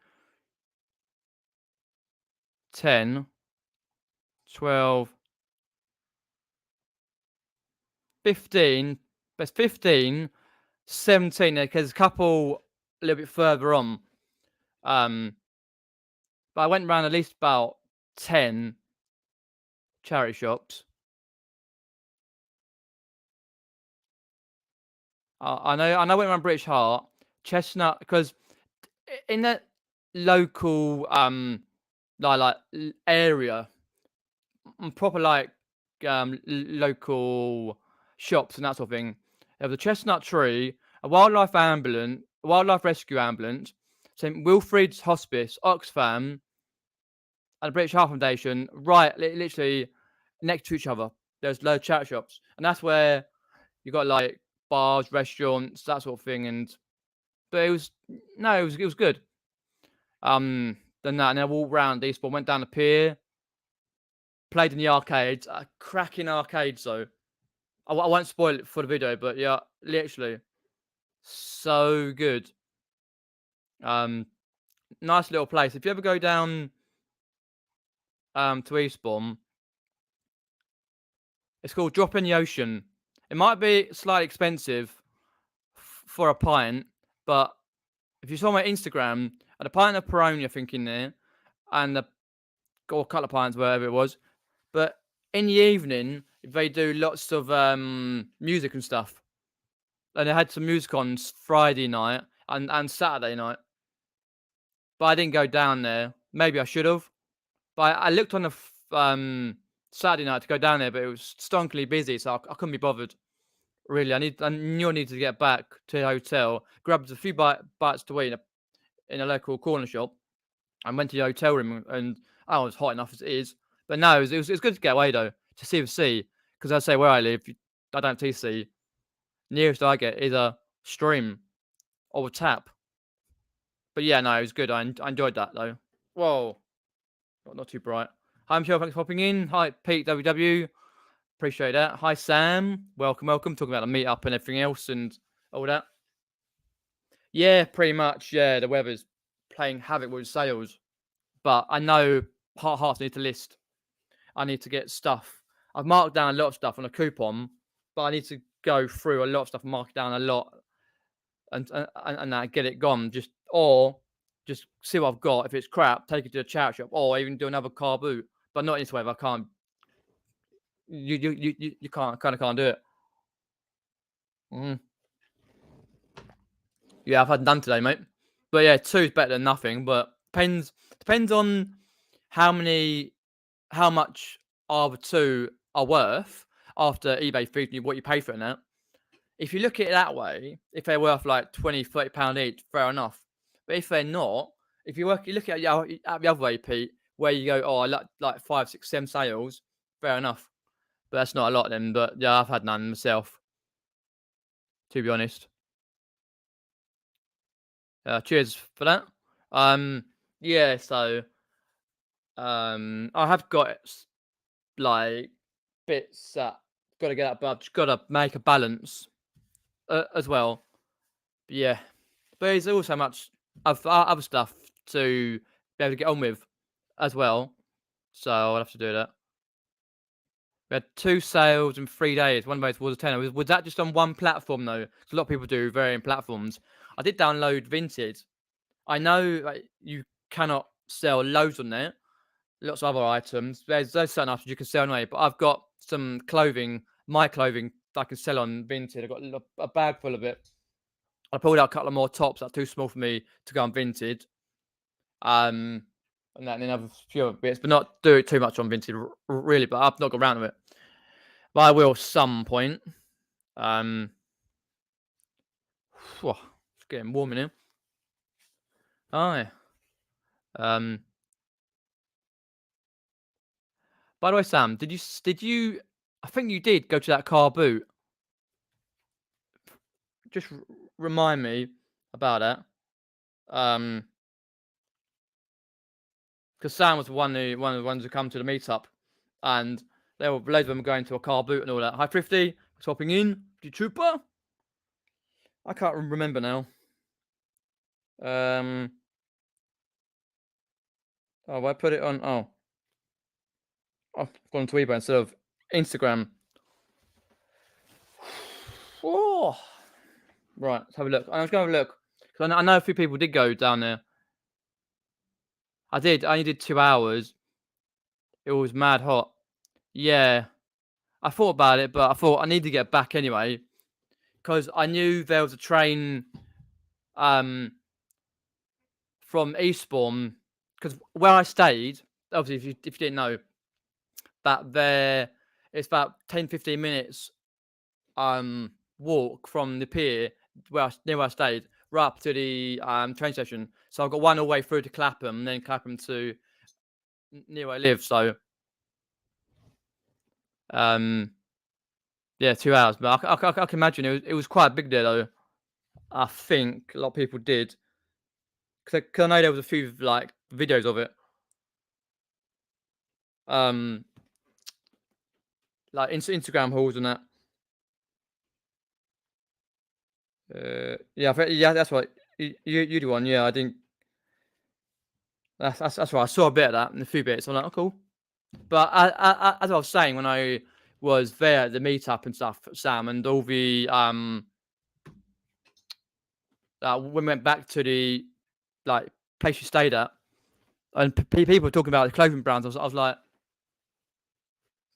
10, 12, 15. There's 15, 17. There's a couple a little bit further on. But I went around at least about 10 charity shops. I know I went around British Heart, Chestnut, because in that local area, proper local shops and that sort of thing. There was a Chestnut Tree, a wildlife rescue ambulance, St Wilfrid's Hospice, Oxfam, and the British Heart Foundation, right, literally next to each other. There's loads of charity shops, and that's where you got like bars, restaurants, that sort of thing. But it was good. Then that, and then I walked around Eastbourne, went down the pier, played in the arcades, cracking arcades though. I won't spoil it for the video, but yeah, literally so good. Nice little place. If you ever go down to Eastbourne, it's called Drop in the Ocean. It might be slightly expensive for a pint, but if you saw my Instagram, I had a pint of Peroni, I think, in there, and or a couple of pints, wherever it was. But in the evening, they do lots of music and stuff. And they had some music on Friday night and Saturday night. But I didn't go down there. Maybe I should have. But I looked on the Saturday night to go down there, but it was stonkily busy, so I couldn't be bothered. Really, I knew I needed to get back to the hotel, grabbed a few bites to eat in a local corner shop, and went to the hotel room. And I was hot enough as it is. But no, it was good to get away though, to see the sea. Because I say where I live, I don't see sea. Nearest I get is a stream or a tap. But yeah, no, it was good. I enjoyed that though. Whoa, not too bright. Hi, Michelle. Thanks for popping in. Hi, Pete WW. Appreciate that. Hi, Sam. Welcome. Talking about the meetup and everything else and all that. Yeah, pretty much. Yeah, the weather's playing havoc with sales. But I know hearts need to list. I need to get stuff. I've marked down a lot of stuff on a coupon, but I need to go through a lot of stuff, mark down a lot, and get it gone. Just see what I've got. If it's crap, take it to a charity shop, or even do another car boot. But not in this way. I can't. You can't do it. Yeah, I've had none today, mate. But yeah, 2 is better than nothing. But depends on how much the 2 are worth after eBay fees you what you pay for it now. If you look at it that way, if they're worth like £20-30 each, fair enough. But if they're not, if you look at it the other way, Pete, where you go, oh, I like 5, 6, 7 sales, fair enough. But that's not a lot then. But yeah, I've had none myself, to be honest. Cheers for that. Yeah, so I have got like bits that got to get up, but I've just got to make a balance as well. But yeah, but there's also much of other stuff to be able to get on with as well. So I'll have to do that. We had 2 sales in 3 days. One of those was a tenner. Was that just on one platform though? 'Cause a lot of people do varying platforms. I did download Vinted. I know like, you cannot sell loads on there. Lots of other items. There's certain items you can sell anyway. But I've got some clothing, my clothing, that I can sell on Vinted. I've got a bag full of it. I pulled out a couple of more tops that are too small for me to go on Vinted. And then a few other bits, but not do it too much on Vinted, really. But I've not got around to it. But I will some point. Whew, it's getting warm in here. Aye. By the way, Sam, did you? I think you did go to that car boot. Just remind me about that. Because Sam was one of the ones who come to the meetup, and there were loads of them going to a car boot and all that. Hi, Thrifty, hopping in, the trooper. I can't remember now. Oh, I put it on. Oh, I've gone to eBay instead of Instagram. Oh, right. Let's have a look. I'm just going to have a look. Because I know a few people did go down there. I did. I only did 2 hours. It was mad hot. Yeah. I thought about it, but I thought I need to get back anyway. Because I knew there was a train from Eastbourne. Because where I stayed, obviously, if you didn't know, that there it's about 10-15 minutes walk from the pier near where I stayed, right up to the train station. So I've got one all the way through to Clapham, and then Clapham to near where I live. So yeah, 2 hours. But I can imagine it was quite big there though. I think a lot of people did. Cause I know there was a few like videos of it. Like Instagram hauls and that. Yeah, that's right. You do one. Yeah, I didn't. That's right. I saw a bit of that and a few bits. I'm like, oh, cool. But as I was saying, when I was there at the meetup and stuff, Sam, and all the when we went back to the like place you stayed at, and people were talking about the clothing brands, I was like,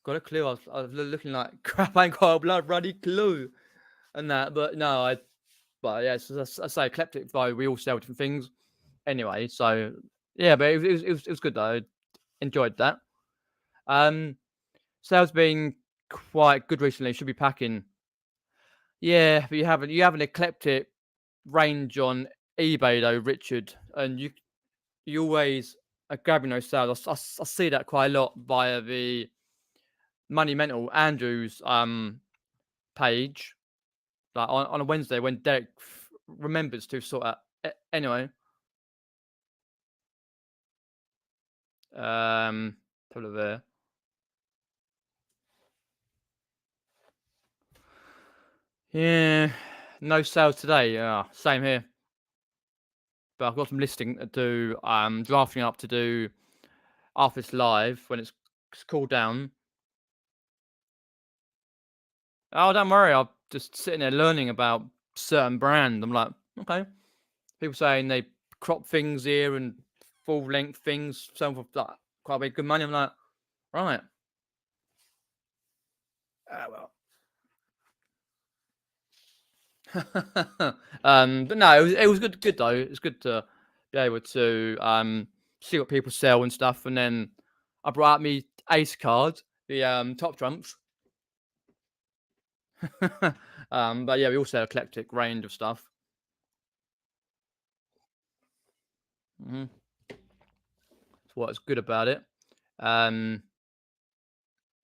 got a clue. I was looking like crap. I ain't got a bloody clue, and that. But no, But yeah, as I say, eclectic though. We all sell different things anyway. So yeah, but it was good though. Enjoyed that. Sales been quite good recently. Should be packing. Yeah, but you have an eclectic range on eBay though, Richard, and you always are grabbing those sales. I see that quite a lot via the Money Mental Andrew's page, like on a Wednesday when Derek remembers to sort out. Anyway, put it there. Yeah, no sales today. Yeah, same here. But I've got some listing to do. Drafting up to do after this live when it's cooled down. Oh, don't worry. I'm just sitting there learning about certain brand. I'm like, okay. People saying they crop things here and full length things, some for like quite a bit good money. I'm like, right. Well. But no, it was good though. It's good to be able to see what people sell and stuff. And then I brought out me ace card, the top trumps. But yeah, we also have eclectic range of stuff. That's what's good about it.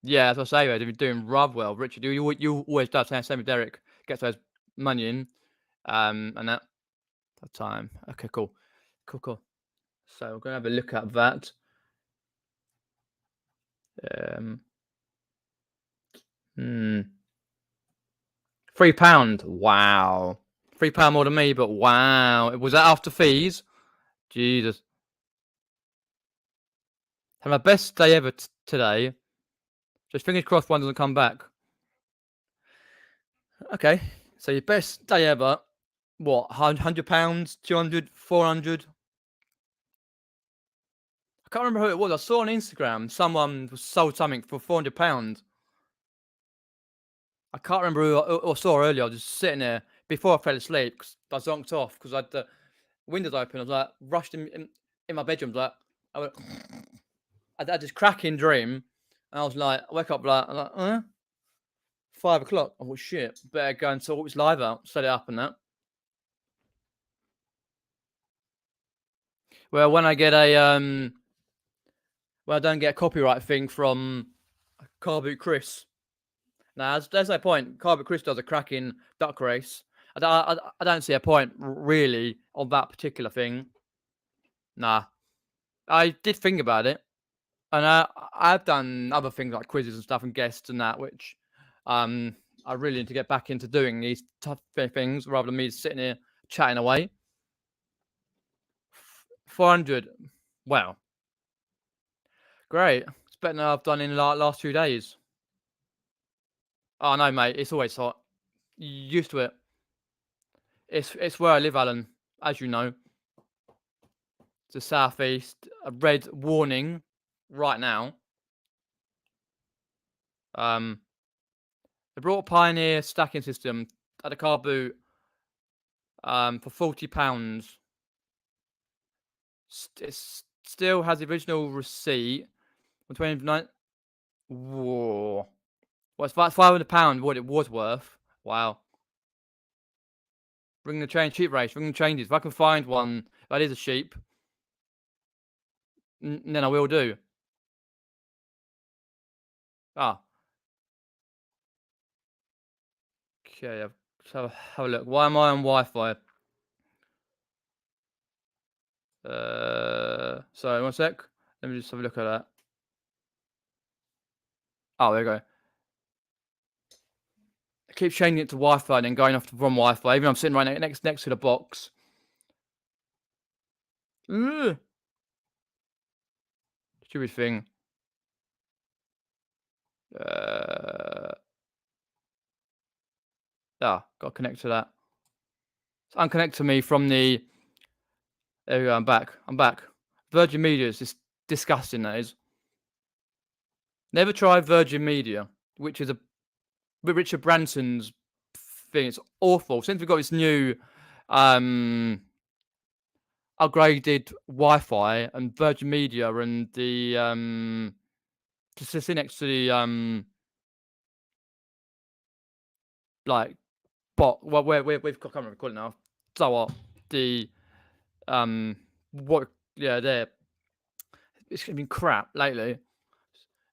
Yeah, as I say, you're doing rather well, Richard. You always do. Same with Derek. Gets those money in, and that time. Okay, cool. So we're gonna have a look at that. £3. Wow. £3 more than me, but wow. Was that after fees? Jesus. Had my best day ever today. Just fingers crossed one doesn't come back. Okay, so your best day ever. What, £100, 200, 400? I can't remember who it was. I saw on Instagram someone sold something for £400. I can't remember who I saw earlier. I was just sitting there before I fell asleep because I zonked off because I had the windows open. I was like, rushed in my bedroom. Like, I had this cracking dream. And I was like, I wake up like, 5 o'clock. Oh, shit. Better go and sort this live out, set it up and that. Well, when I get when I don't get a copyright thing from Carboot Chris. Now, there's no point. Carboot Chris does a cracking duck race. I don't see a point really on that particular thing. Nah, I did think about it, and I've done other things like quizzes and stuff and guests and that, which I really need to get back into doing these tough things rather than me sitting here chatting away. 400. Wow, great. It's better than I've done in the last 2 days. Oh no, mate, it's always hot. Used to it. It's where I live, Alan, as you know. It's the southeast. A red warning right now. They brought a Pioneer stacking system at a car boot for £40. It still has the original receipt from 29. Whoa. Well, it's £500 what it was worth. Wow. Bring the train, cheap race, bring the changes. If I can find one that is a sheep, then I will do. Ah. Okay, let's have a look. Why am I on Wi-Fi? Sorry, 1 sec. Let me just have a look at that. Oh, there you go. I keep changing it to Wi-Fi and then going off from Wi-Fi, even though I'm sitting right next to the box. Ugh. Stupid thing. Got to connect to that. It's unconnected me from the. There we go. I'm back. Virgin Media is just disgusting. That is. Never try Virgin Media, which is Richard Branson's thing. It's awful. Since we've got this new upgraded Wi-Fi and Virgin Media and the just sit next to the like bot. Well, we've got, I can't remember what we call it now. So what the what? Yeah, there. It's been crap lately,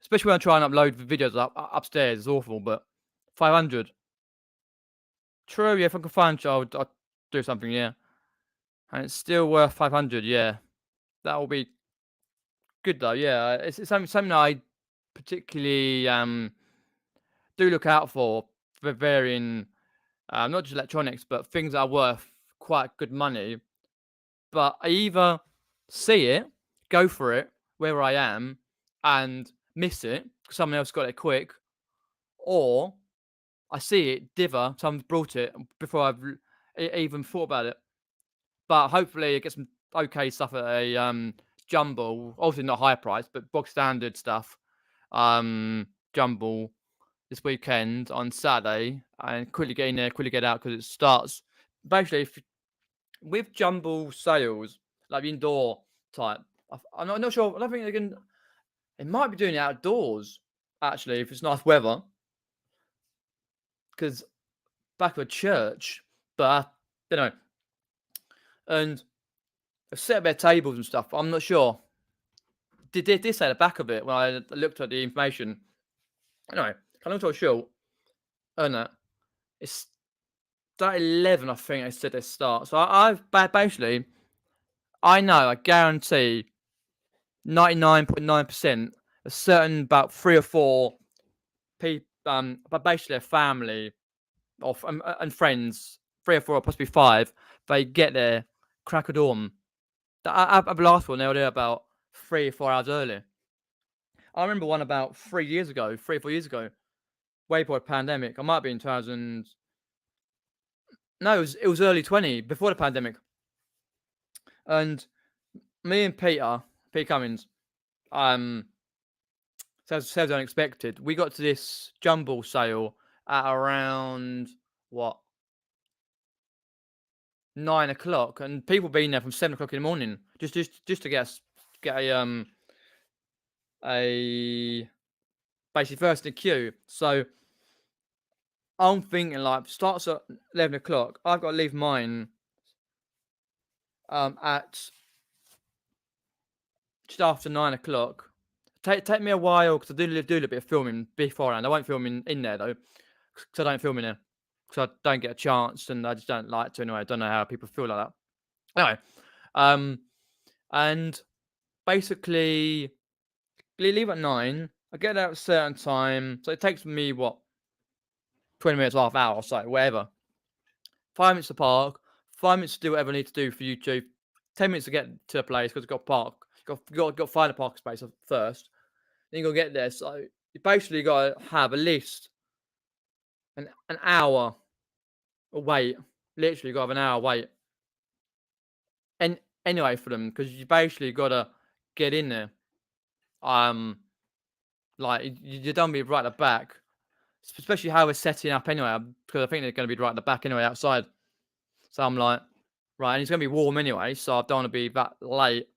especially when I try and upload videos upstairs. It's awful, but 500. True, yeah. If I can find you, I'll do something. Yeah, and it's still worth 500. Yeah, that will be good though. Yeah, it's something I particularly do look out for varying, not just electronics, but things that are worth quite good money. But I either see it, go for it where I am, and miss it because someone else got it quick, or I see it, dither, someone's brought it before I've even thought about it. But hopefully, I get some okay stuff at a jumble. Obviously, not high price, but bog standard stuff. Jumble this weekend on Saturday, and quickly get in there, quickly get out because it starts. Basically, with jumble sales, like the indoor type, I'm not sure. I don't think they can. They might be doing it outdoors actually if it's nice weather. Because back of a church, but you know, and they've set up their tables and stuff. I'm not sure. Did they say the back of it when I looked at the information? Anyway, long story short, and it's that 11. I think they said they start. So I've basically, I know, I guarantee, 99.9%, a certain about 3 or 4 people, but basically a family of and friends, 3 or 4, or possibly 5, they get there crack of dawn. At the last one, they were there about 3 or 4 hours early. I remember one about 3 years ago, 3 or 4 years ago, way before the pandemic. I might be in 2000. No, it was early 20 before the pandemic. And me and Peter Cummins, um, sounds unexpected. We got to this jumble sale at around what 9 o'clock, and people been there from 7 o'clock in the morning just to get a basically first in the queue. So I'm thinking like starts at 11 o'clock. I've got to leave mine at just after 9 o'clock. Take me a while because I do a little bit of filming beforehand. I won't film in there though, because I don't film in there because I don't get a chance and I just don't like to anyway. I don't know how people feel like that. Anyway, and basically leave at 9. I get there at a certain time, so it takes me what 20 minutes, half hour, or so, whatever. 5 minutes to park, 5 minutes to do whatever I need to do for YouTube, 10 minutes to get to the place because I've got to park. Got to find a parking space first. Then you got to get there. So you basically got to have at least an hour wait. Literally, got to have an hour wait. And anyway, for them, because you basically got to get in there. Like you don't be right at the back, especially how we're setting up anyway. Because I think they're going to be right at the back anyway, outside. So I'm like, right, and it's going to be warm anyway, so I don't want to be that late.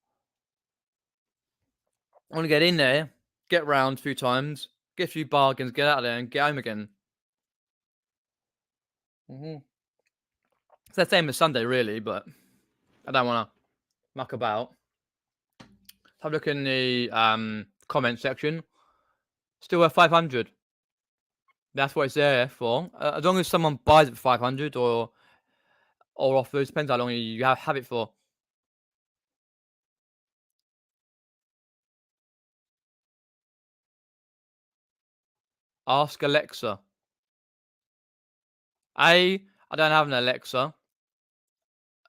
I want to get in there, get round a few times, get a few bargains, get out of there, and get home again. It's the same as Sunday, really, but I don't want to muck about. Have a look in the comment section. Still worth 500. That's what it's there for. As long as someone buys it for 500 or offers, depends how long you have it for. Ask Alexa. A, I don't have an Alexa.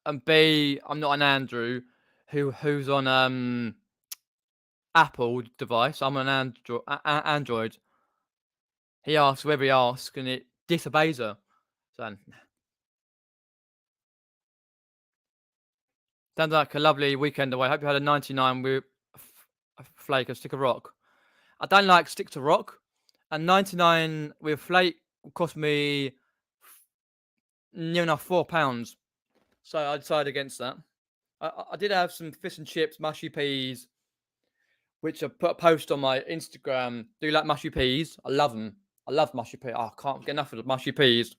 And B, I'm not an Andrew who's on Apple device. I'm an Android. He asks whether he asks and it disobeys her. So sounds like a lovely weekend away. Hope you had a 99 with a flake, a stick of rock. I don't like stick to rock. And 99 with flake will cost me near enough £4. So I decided against that. I did have some fish and chips, mushy peas, which I put a post on my Instagram. Do you like mushy peas? I love them. I love mushy peas. Oh, I can't get enough of the mushy peas.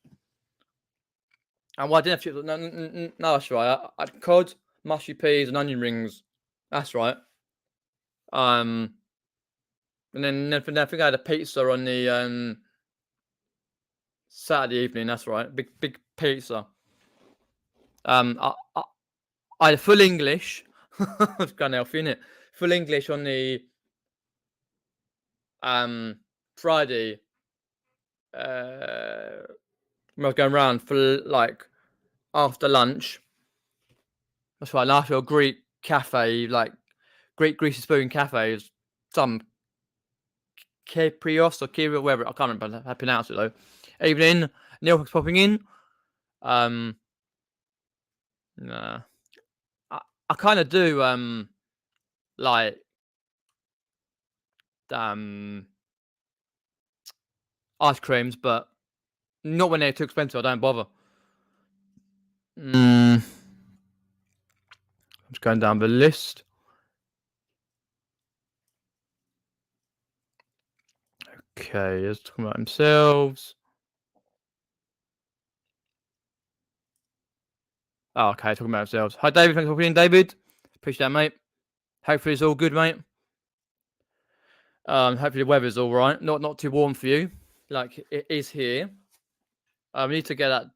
And I didn't have chips. No, that's right. I had cod, mushy peas, and onion rings. That's right. And then I think I had a pizza on the Saturday evening. That's right. Big pizza. I had full English. I was going to in it. Full English on the Friday. When I was going around for like after lunch. That's right. After a Greek cafe, like Greek greasy spoon cafe, some Kyprios or Kyria, whatever. I can't remember how to pronounce it though. Evening, Neil was popping in. Nah. I kind of do like ice creams, but not when they're too expensive. I don't bother. I'm just going down the list. Okay, let's talk about themselves. Oh, okay, talking about themselves. Hi, David. Thanks for being David. Appreciate that, mate. Hopefully it's all good, mate. Hopefully the weather's all right. Not too warm for you, like it is here. We need to get that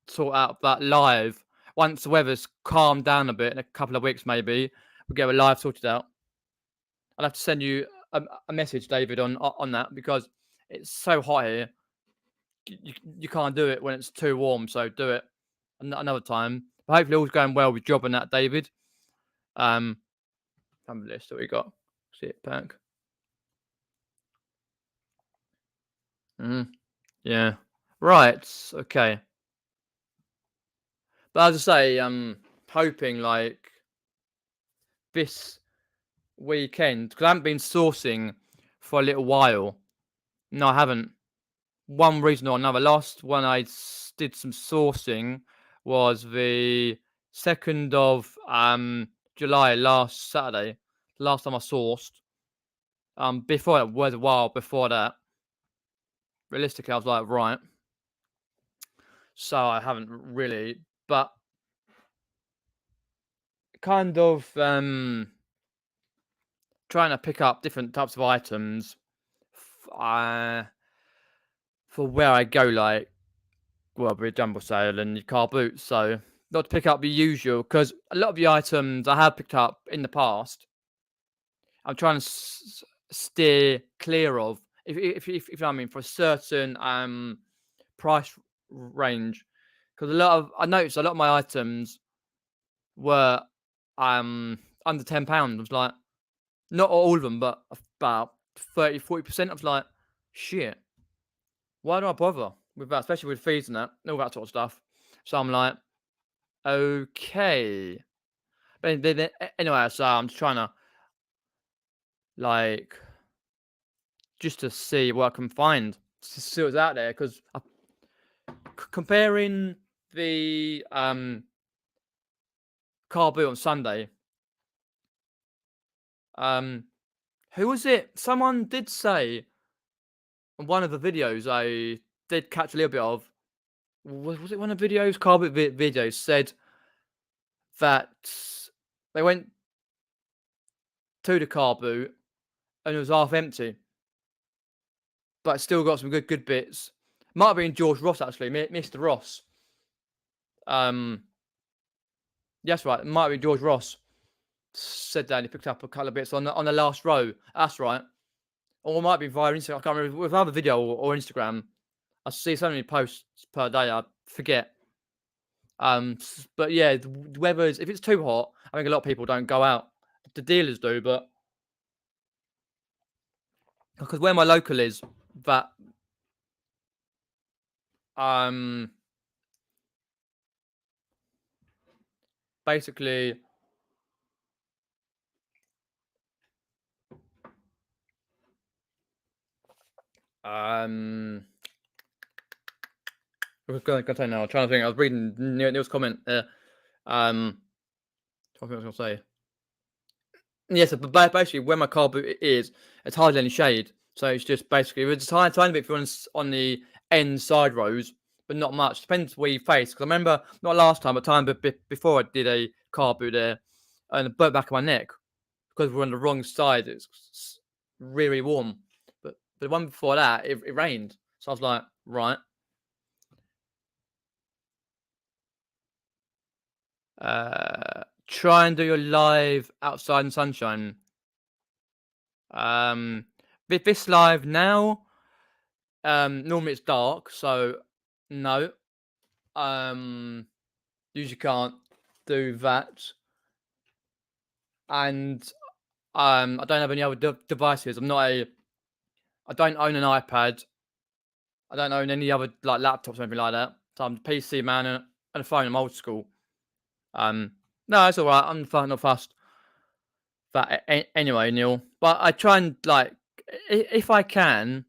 sort out that live. Once the weather's calmed down a bit in a couple of weeks, maybe we'll get a live sorted out. I'll have to send you a message, David, on that because it's so hot here. You can't do it when it's too warm, so do it another time. But hopefully all's going well with job and that, David. How many lists that we got? See it pack. Yeah. Right. Okay. But as I say, hoping like this weekend because I haven't been sourcing for a little while. No, I haven't. One reason or another. Last one did some sourcing was the 2nd of July, last Saturday. Last time I sourced. Before that was a while before that. Realistically, I was like, right. So I haven't really, but kind of trying to pick up different types of items for where I go, like, well, with jumble sale and your car boots. So not to pick up the usual, because a lot of the items I have picked up in the past, I'm trying to steer clear of. If you know what I mean, for a certain price range, because I noticed a lot of my items were under £10. I was like, not all of them, but about 30-40%. I was like, shit, why do I bother with that, especially with fees and that, all that sort of stuff. So I'm like, okay. But anyway, so I'm just trying to like just to see what I can find, to see what's out there, because comparing the car boot on Sunday, who was it? Someone did say on one of the videos I did catch a little bit of. Was it one of the videos? Car boot videos said that they went to the car boot and it was half empty, but still got some good bits. Might have been George Ross, actually, Mr. Ross. That's right. It might have been George Ross said that and he picked up a couple of bits on the last row. That's right. Or it might be via Instagram. I can't remember, with either video or Instagram. I see so many posts per day. I forget. But yeah, the weather is, if it's too hot, I think a lot of people don't go out. The dealers do, but because where my local is, that basically Go now. I'm trying to think. I was reading Neil's comment there. What was I going to say? Yes, but basically, where my car boot is, it's hardly any shade. So it's just basically, it's a tiny bit on the end side rows, but not much. Depends where you face. Because I remember, not last time, but time before I did a car boot there, and it burnt back of my neck because we're on the wrong side. It's really warm. But the one before that, it rained. So I was like, right. Try and do your live outside in sunshine. With this live now, normally it's dark, so no. Usually can't do that. And I don't have any other devices. I don't own an iPad. I don't own any other like laptops or anything like that. So I'm a PC man and a phone. I'm old school. No, it's all right. I'm not fast. But anyway, Neil. But I try and like, if I can,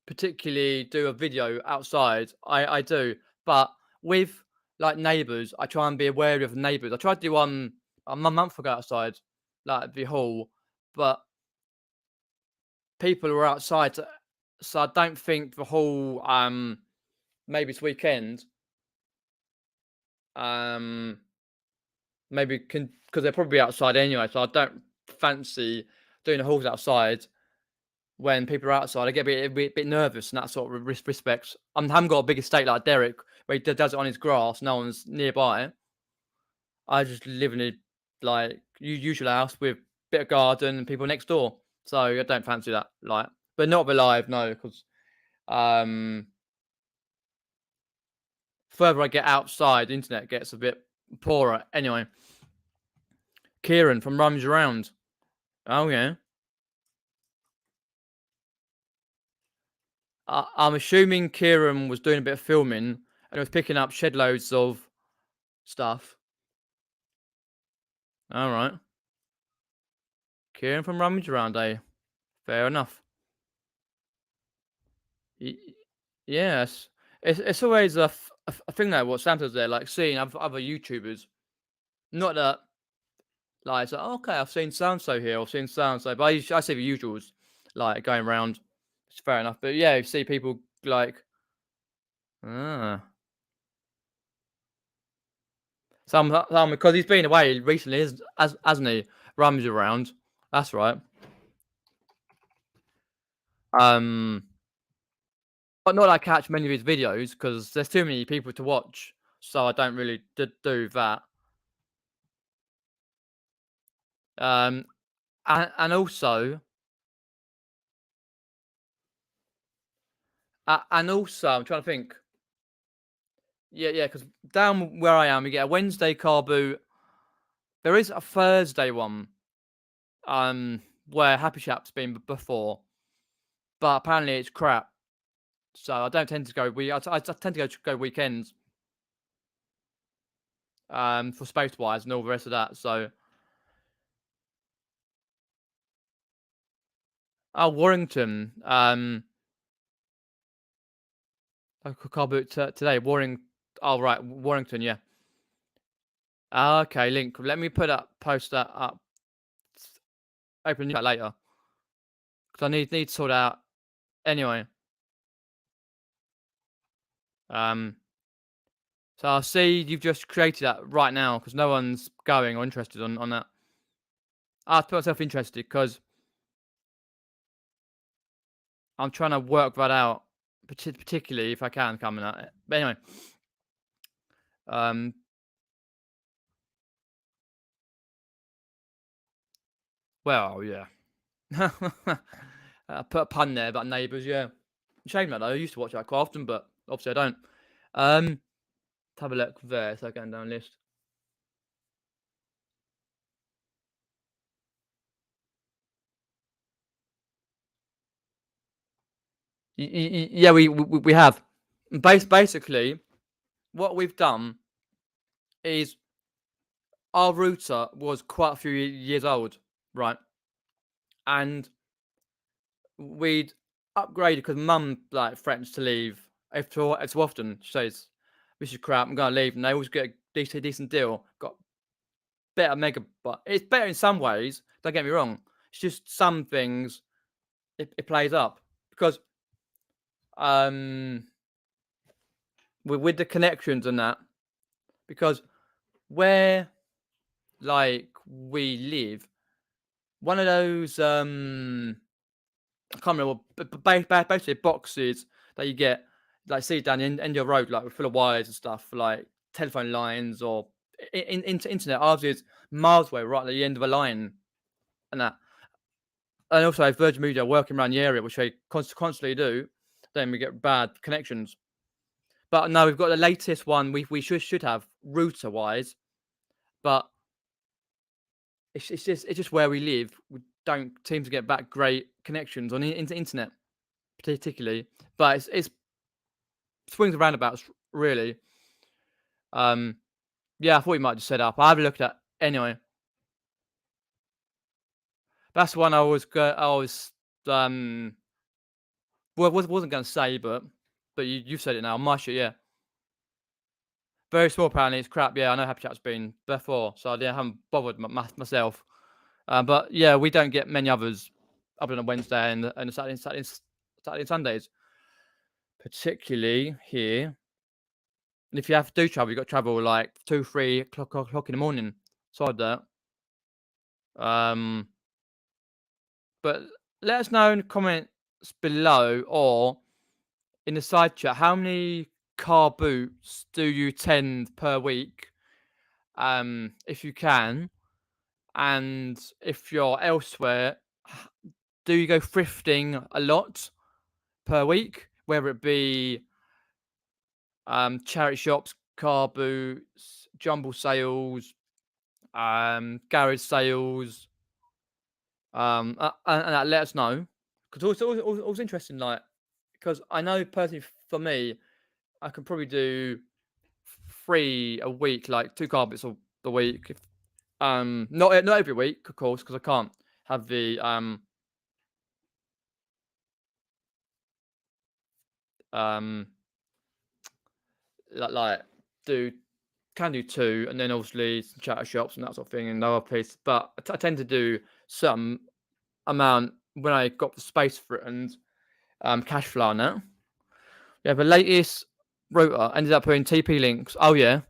particularly do a video outside. I do, but with like neighbours, I try and be aware of neighbours. I tried to do one a month ago outside, like the hall, but people were outside, so I don't think the whole maybe it's weekend maybe can, because they're probably outside anyway. So I don't fancy doing the halls outside when people are outside. I get a bit nervous in that sort of respects. I haven't got a big estate like Derek where he does it on his grass. No one's nearby. I just live in a like usual house with a bit of garden and people next door. So I don't fancy that. Like, but not the live, no, because further I get outside, the internet gets a bit poorer. Anyway, Kieran from Rums Around. Oh yeah. I'm assuming Kieran was doing a bit of filming and was picking up shed loads of stuff. All right. Kieran from Rummage Around, eh? Fair enough. Y- Yes. It's always a thing though, what Sam says there, like seeing other YouTubers. Not that, like, it's like, "Oh, okay, I've seen so and so here, I've seen so and so," but I see the usuals, like going around. It's fair enough. But yeah, you see people like, ah, some because he's been away recently, hasn't he? Rummage Around. That's right. Um, but not that I catch many of his videos because there's too many people to watch, so I don't really do that. Um, and also, I'm trying to think. Yeah, yeah, because down where I am, we get a Wednesday car boot. There is a Thursday one, where Happy Chap's been before, but apparently it's crap. So I don't tend to go. I tend to go weekends, for space wise and all the rest of that. So, oh, Warrington, car boot today. Oh right, Warrington, yeah. Ah, okay, link. Let me post that up. Open that later because I need to sort out anyway. Um, so I see you've just created that right now because no one's going or interested on that. I have to put myself interested because I'm trying to work that out, particularly if I can come in that. But anyway, um, well, yeah. I put a pun there about Neighbours. Yeah, shame that though. I used to watch that quite often, but obviously I don't. Um, let's have a look there. So going down the list. Yeah, we have. Basically, what we've done is our router was quite a few years old, right? And we'd upgraded because Mum like threatens to leave every so often. She says, "This is crap. I'm gonna leave," and they always get a decent deal. Got better megabyte. It's better in some ways. Don't get me wrong. It's just some things it plays up because um with the connections and that because where like we live, one of those I can't remember, but basically boxes that you get, like, see down the end of your road, like, full of wires and stuff, like telephone lines or into internet. Ours is miles away, right at the end of a line, and that. And also, if Virgin Media are working around the area, which they constantly do, then we get bad connections. But no, we've got the latest one. We should have router wise, but it's just where we live. We don't seem to get back great connections on into internet particularly. But it's swings and roundabouts, really. Um, yeah, I thought you might just set up. I have a look at that anyway. That's the one well, wasn't going to say, but you've said it now. My shit, yeah. Very small apparently. It's crap. Yeah, I know Happy Chat's been before, so I haven't bothered myself. But yeah, we don't get many others other than a Wednesday and Saturday and Sundays, particularly here. And if you have to do travel, you've got to travel like 2, 3 o'clock in the morning. Side that. Um, but let us know in the comments below or in the side chat how many car boots do you tend per week, if you can, and if you're elsewhere, do you go thrifting a lot per week, whether it be charity shops, car boots, jumble sales, garage sales, and let us know because also interesting, like because I know personally for me, I can probably do 3 a week, like 2 carpets a week. If, not every week, of course, because I can't have the um like do can do 2, and then obviously some charity shops and that sort of thing and other places. But I tend to do some amount when I got the space for it and cash flow now. Yeah, the latest router ended up putting TP links. Oh yeah.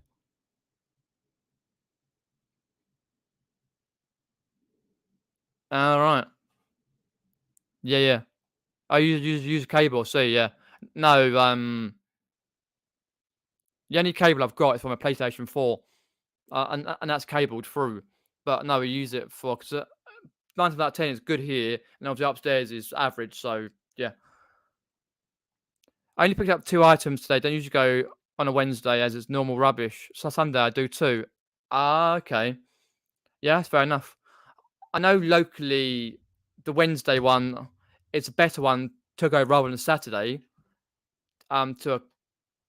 All right. Yeah, yeah. I use cable. See, yeah. No, the only cable I've got is from a PlayStation 4, and that's cabled through. But no, we use it for because 9 out of 10 is good here, and obviously upstairs is average. So yeah, I only picked up 2 items today. Don't usually go on a Wednesday as it's normal rubbish. So Sunday I do 2. Ah, okay. Yeah, that's fair enough. I know locally the Wednesday one it's a better one to go rather than Saturday. To a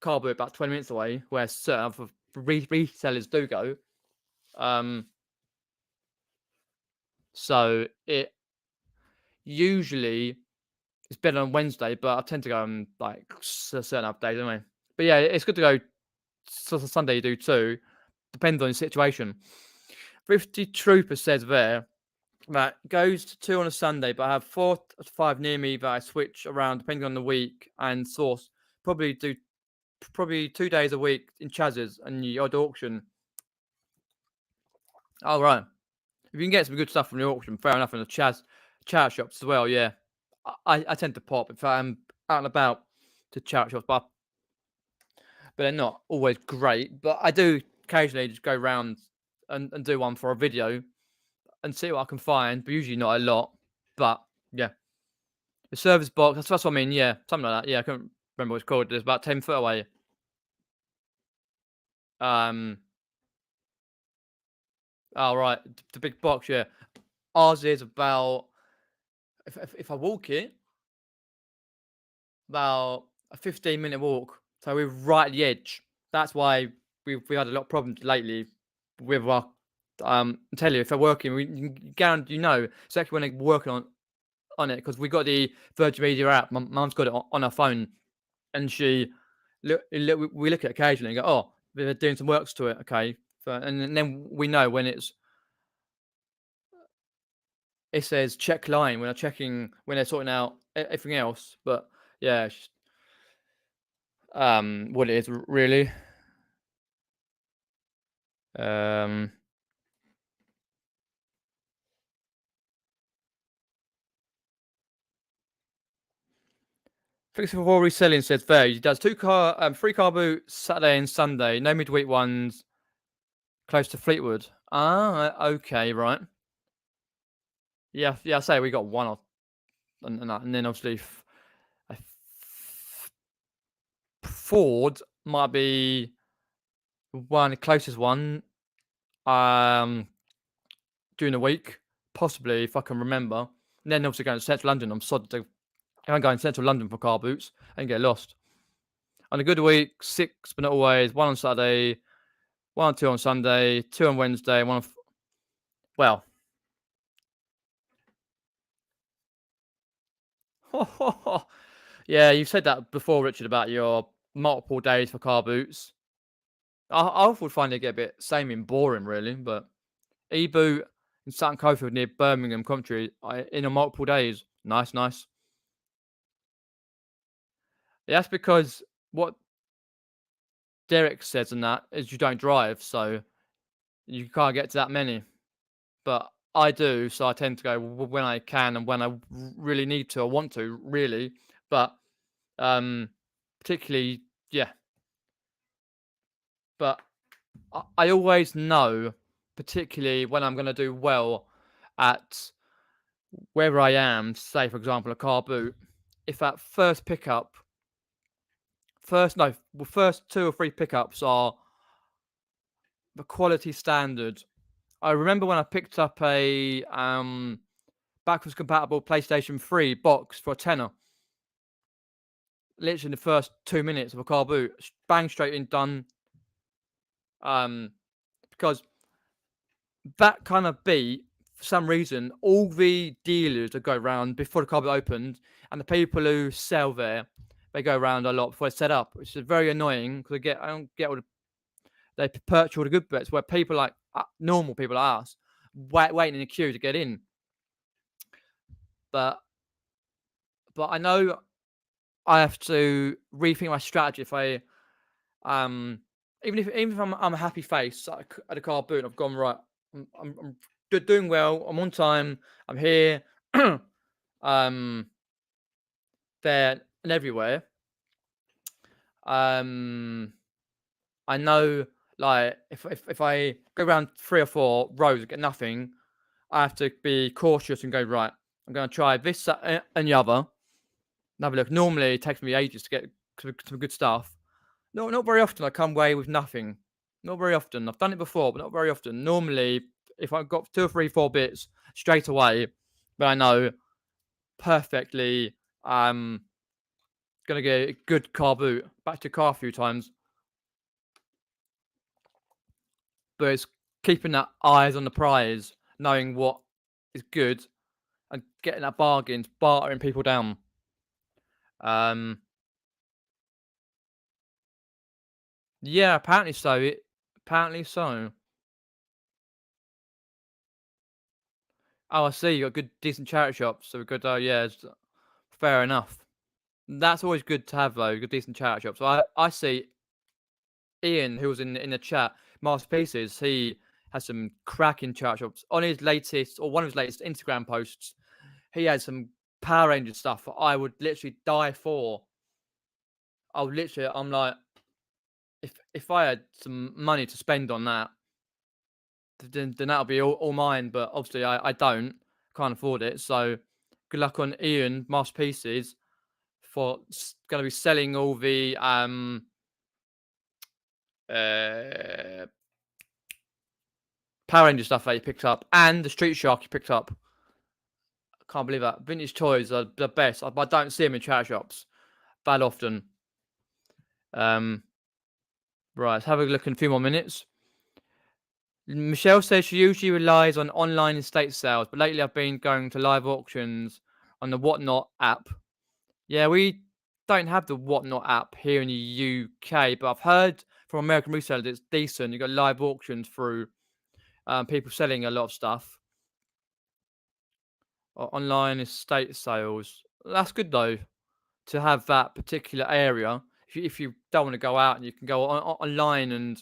Carboot about 20 minutes away, where certain other resellers do go. Um, so it usually is better on Wednesday, but I tend to go on like certain other days anyway. But yeah, it's good to go Sunday. You do too, depends on the situation. 50 Trooper says there that goes to 2 on a Sunday, but I have 4 to 5 near me that I switch around depending on the week and source. Probably do 2 days a week in Chaz's and the odd auction. Oh right. If you can get some good stuff from the auction, fair enough. And the charity shops as well, yeah. I tend to pop if I'm out and about to charity shops, but they're not always great. But I do occasionally just go around and do one for a video and see what I can find, but usually not a lot. But yeah, the service box, that's what I mean. Yeah, something like that. Yeah, I can't remember what it's called. It's about 10 foot away. Um, oh, right. The big box, yeah. Ours is about, if I walk it, about a 15-minute walk. So we're right at the edge. That's why we had a lot of problems lately with our. I tell you, if they're working, we you guarantee exactly when they're working on it because we got the Virgin Media app. My mum's got it on her phone, and she we look at it occasionally and go, oh, they're doing some works to it, okay. And then we know when it says check line when they're checking when they're sorting out everything else. But yeah, what it is really. Um, Thanks for Reselling says there. He does 3 car boots Saturday and Sunday. No midweek ones close to Fleetwood. Ah, okay, right. Yeah, yeah. I say we got one and then obviously Ford might be the closest one. Um, During the week, possibly if I can remember. And then obviously going to Central London. I'm sorry to. I'm going to Central London for car boots and get lost. On a good week, 6 but not always. 1 on Saturday, 1 or 2 on Sunday, 2 on Wednesday, well. Yeah, you've said that before, Richard, about your multiple days for car boots. I would find it get a bit samey and boring, really. But e-boot in Sutton Coldfield near Birmingham, country, in a multiple days. Nice, nice. Yeah, that's because what Derek says in that is you don't drive, so you can't get to that many. But I do, so I tend to go when I can and when I really need to or want to, really. But particularly, yeah. But I always know, particularly when I'm going to do well at wherever I am, say for example a car boot, if that first pickup, first 2 or 3 pickups are the quality standard. I remember when I picked up a backwards compatible PlayStation 3 box for a tenner. literally in the first 2 minutes of a car boot, bang straight in, done. Because that kind of beat, for some reason, all the dealers that go around before the car boot opened, and the people who sell there, they go around a lot before it's set up, which is very annoying because I don't get all the they purchase all the good bits where people like normal people like us waiting in the queue to get in. But I know I have to rethink my strategy if I even if I'm a happy face at a car boot and I've gone right, I'm doing well, I'm on time, I'm here, um, there and everywhere. I know like if I go around 3 or 4 rows and get nothing, I have to be cautious and go right. I'm going to try this and the other. And have a look. Normally, it takes me ages to get some good stuff. No, not very often. I come away with nothing. Not very often. I've done it before, but not very often. Normally, if I've got 2 or 3, 4 bits straight away, but I know perfectly, gonna get a good car boot. Back to car a few times, but it's keeping that eyes on the prize, knowing what is good, and getting that bargains, bartering people down. Yeah, apparently so. Apparently so. Oh, I see. You got good, decent charity shops. So good. Yeah, fair enough. That's always good to have though. Good, decent charity shops. So I see Ian, who was in the chat, Masterpieces. He has some cracking charity shops on his latest or one of his latest Instagram posts. He had some Power Rangers stuff that I would literally die for. I'm like, if I had some money to spend on that, then that'll be all mine. But obviously, I can't afford it. So good luck on Ian Masterpieces for going to be selling all the uh, Power Ranger stuff that you picked up and the Street Shark you picked up. I can't believe that. Vintage toys are the best. I don't see them in charity shops that often. Right, let's have a look in a few more minutes. Michelle says she usually relies on online estate sales, but lately I've been going to live auctions on the Whatnot app. Yeah, we don't have the Whatnot app here in the UK, but I've heard from American resellers it's decent. You've got live auctions through people selling a lot of stuff. Online estate sales. That's good though to have that particular area. If you don't want to go out, and you can go online and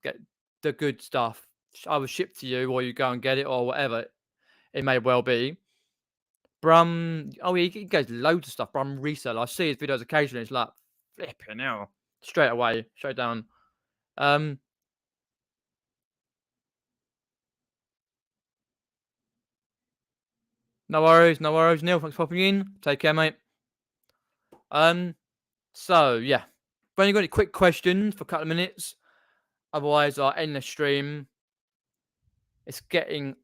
get the good stuff either shipped to you or you go and get it or whatever it may well be. Brum, oh yeah, he goes loads of stuff. Brum Resell. I see his videos occasionally. It's like flipping hell, straight away, straight down. No worries, no worries. Neil, thanks for popping in. Take care, mate. So yeah, if only got any quick questions for a couple of minutes. Otherwise, I'll end the stream. It's getting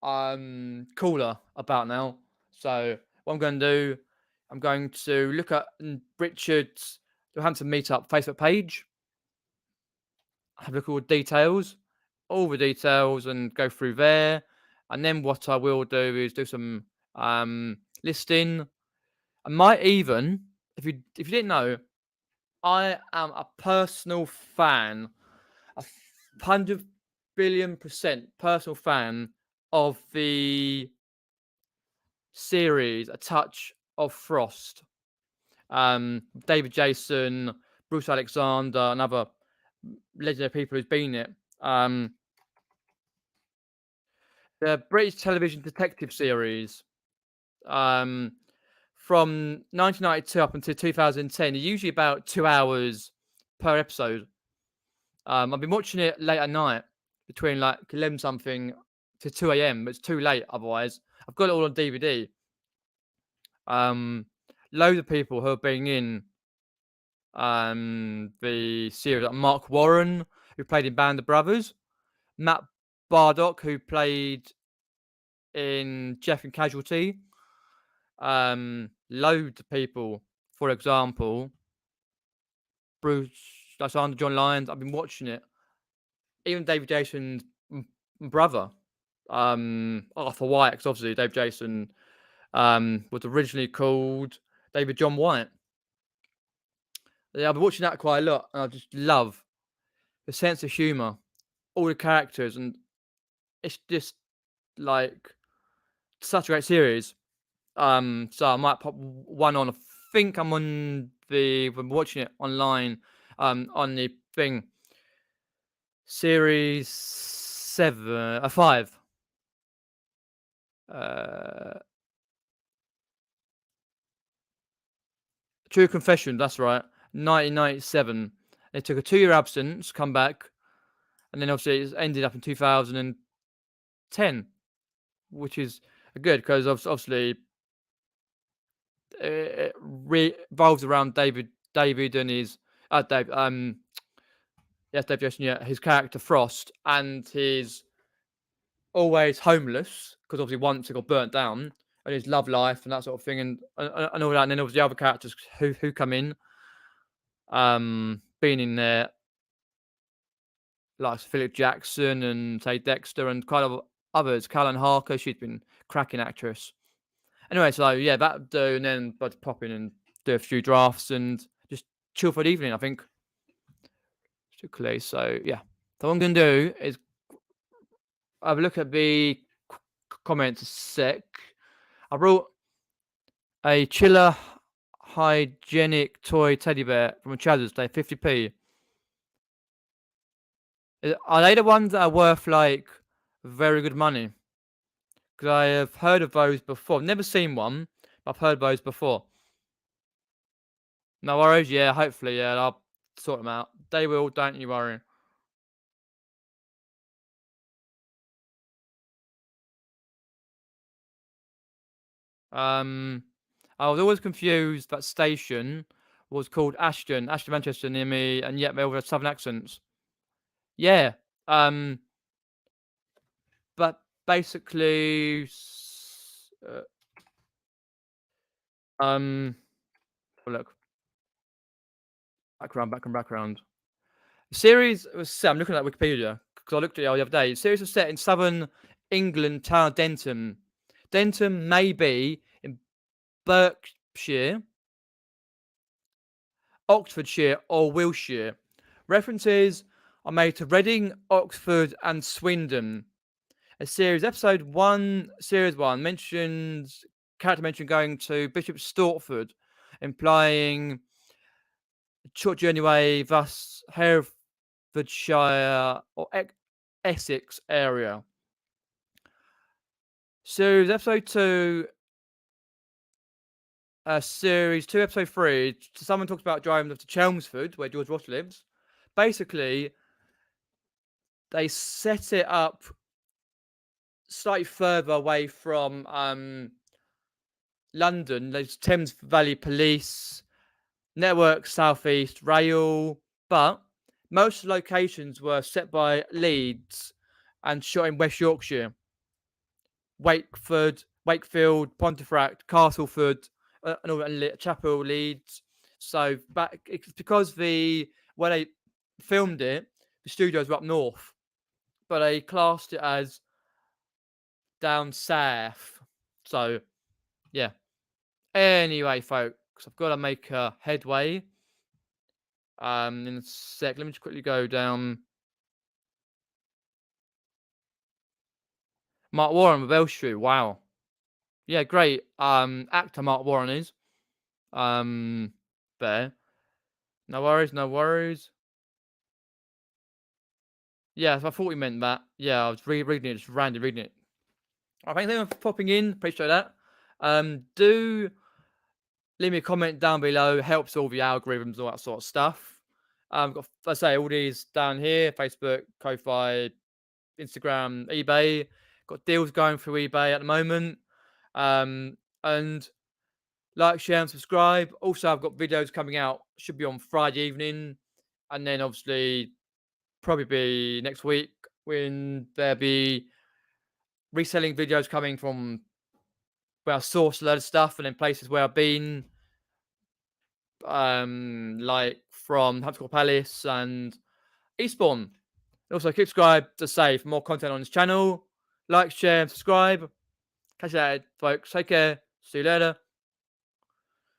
cooler about now. So what I'm going to do, I'm going to look at Richard's Hampton Meetup Facebook page. Have a look at all the details, and go through there. And then what I will do is do some listing. I might even, if you didn't know, I am a personal fan, a 100 billion% personal fan of the series A Touch of Frost. David Jason, Bruce Alexander, and other legendary people who's been it. The British television detective series. From 1992 up until 2010, usually about 2 hours per episode. I've been watching it late at night between like 11 something to 2 a.m. But it's too late otherwise. I've got it all on DVD. Loads of people who have been in the series, like Mark Warren, who played in Band of Brothers, Matt Bardock, who played in Jeff and Casualty. Loads of people For example, Bruce, that's under John Lyons. I've been watching it. Even David Jason's brother, Arthur White, because obviously Dave Jason was originally called David John White. Yeah, I've been watching that quite a lot, and I just love the sense of humor, all the characters, and it's just like such a great series. So I might pop one on. I think I'm watching it online, on the thing, series 5. Uh, True Confession. That's right. 1997. They took a 2-year absence, come back, and then obviously it ended up in 2010, which is good because obviously it revolves around David and his Dave yes, Dave Jason, yeah, his character Frost, and his always homeless because obviously once he got burnt down, and his love life and that sort of thing, and all that, and then obviously the other characters who come in, being in there, like Philip Jackson and say Dexter and kind of others. Callan Harker, she's been cracking actress. Anyway, so yeah, that do, and then but pop in and do a few drafts and just chill for the evening, I think. Particularly, so yeah. So what I'm gonna do is have a look at the comments a sec. I brought a chiller hygienic toy teddy bear from a Chaz's Day, 50p. Are they the ones that are worth like very good money? Because I have heard of those before. Never seen one, but I've heard those before. No worries. Yeah, hopefully, yeah, I'll sort them out. They will. Don't you worry. Um, I was always confused that station was called Ashton, Manchester near me, and yet they all had southern accents. Yeah. Um, but basically, look, background. The series was set. I'm looking at Wikipedia because I looked at it the other day. The series was set in southern England, town of Denton. Denton may be in Berkshire, Oxfordshire, or Wiltshire. References are made to Reading, Oxford, and Swindon. Series one mentions character mentioned going to Bishop Stortford, implying short journey away, thus Herefordshire or Essex area. Series episode 2, series 2, episode 3. Someone talks about driving to Chelmsford, where George Ross lives. Basically, they set it up slightly further away from London. There's Thames Valley Police, Network Southeast Rail, but most locations were set by Leeds and shot in West Yorkshire, Wakefield, Pontefract, Castleford, and all that, Chapel, Leeds. So it's because where they filmed it, the studios were up north, but they classed it as down south. So yeah. Anyway, folks, I've got to make a headway. In a sec, let me just quickly go down. Mark Warren with Elstree. Wow. Yeah, great. Actor Mark Warren is. There. No worries, no worries. Yeah, I thought we meant that. Yeah, I was reading it, just randomly reading it. Thanks everyone for popping in. Appreciate that. Do leave me a comment down below. Helps all the algorithms, all that sort of stuff. Got, I say, all these down here: Facebook, Ko-fi, Instagram, eBay. Got deals going through eBay at the moment. And like, share, and subscribe. Also, I've got videos coming out. Should be on Friday evening, and then obviously probably be next week when there'll be reselling videos coming from where I source a lot of stuff, and then places where I've been. like from Tactical Palace and Eastbourne. Also, keep subscribed to save more content on this channel. Like, share, and subscribe. Catch you later, folks. Take care. See you later.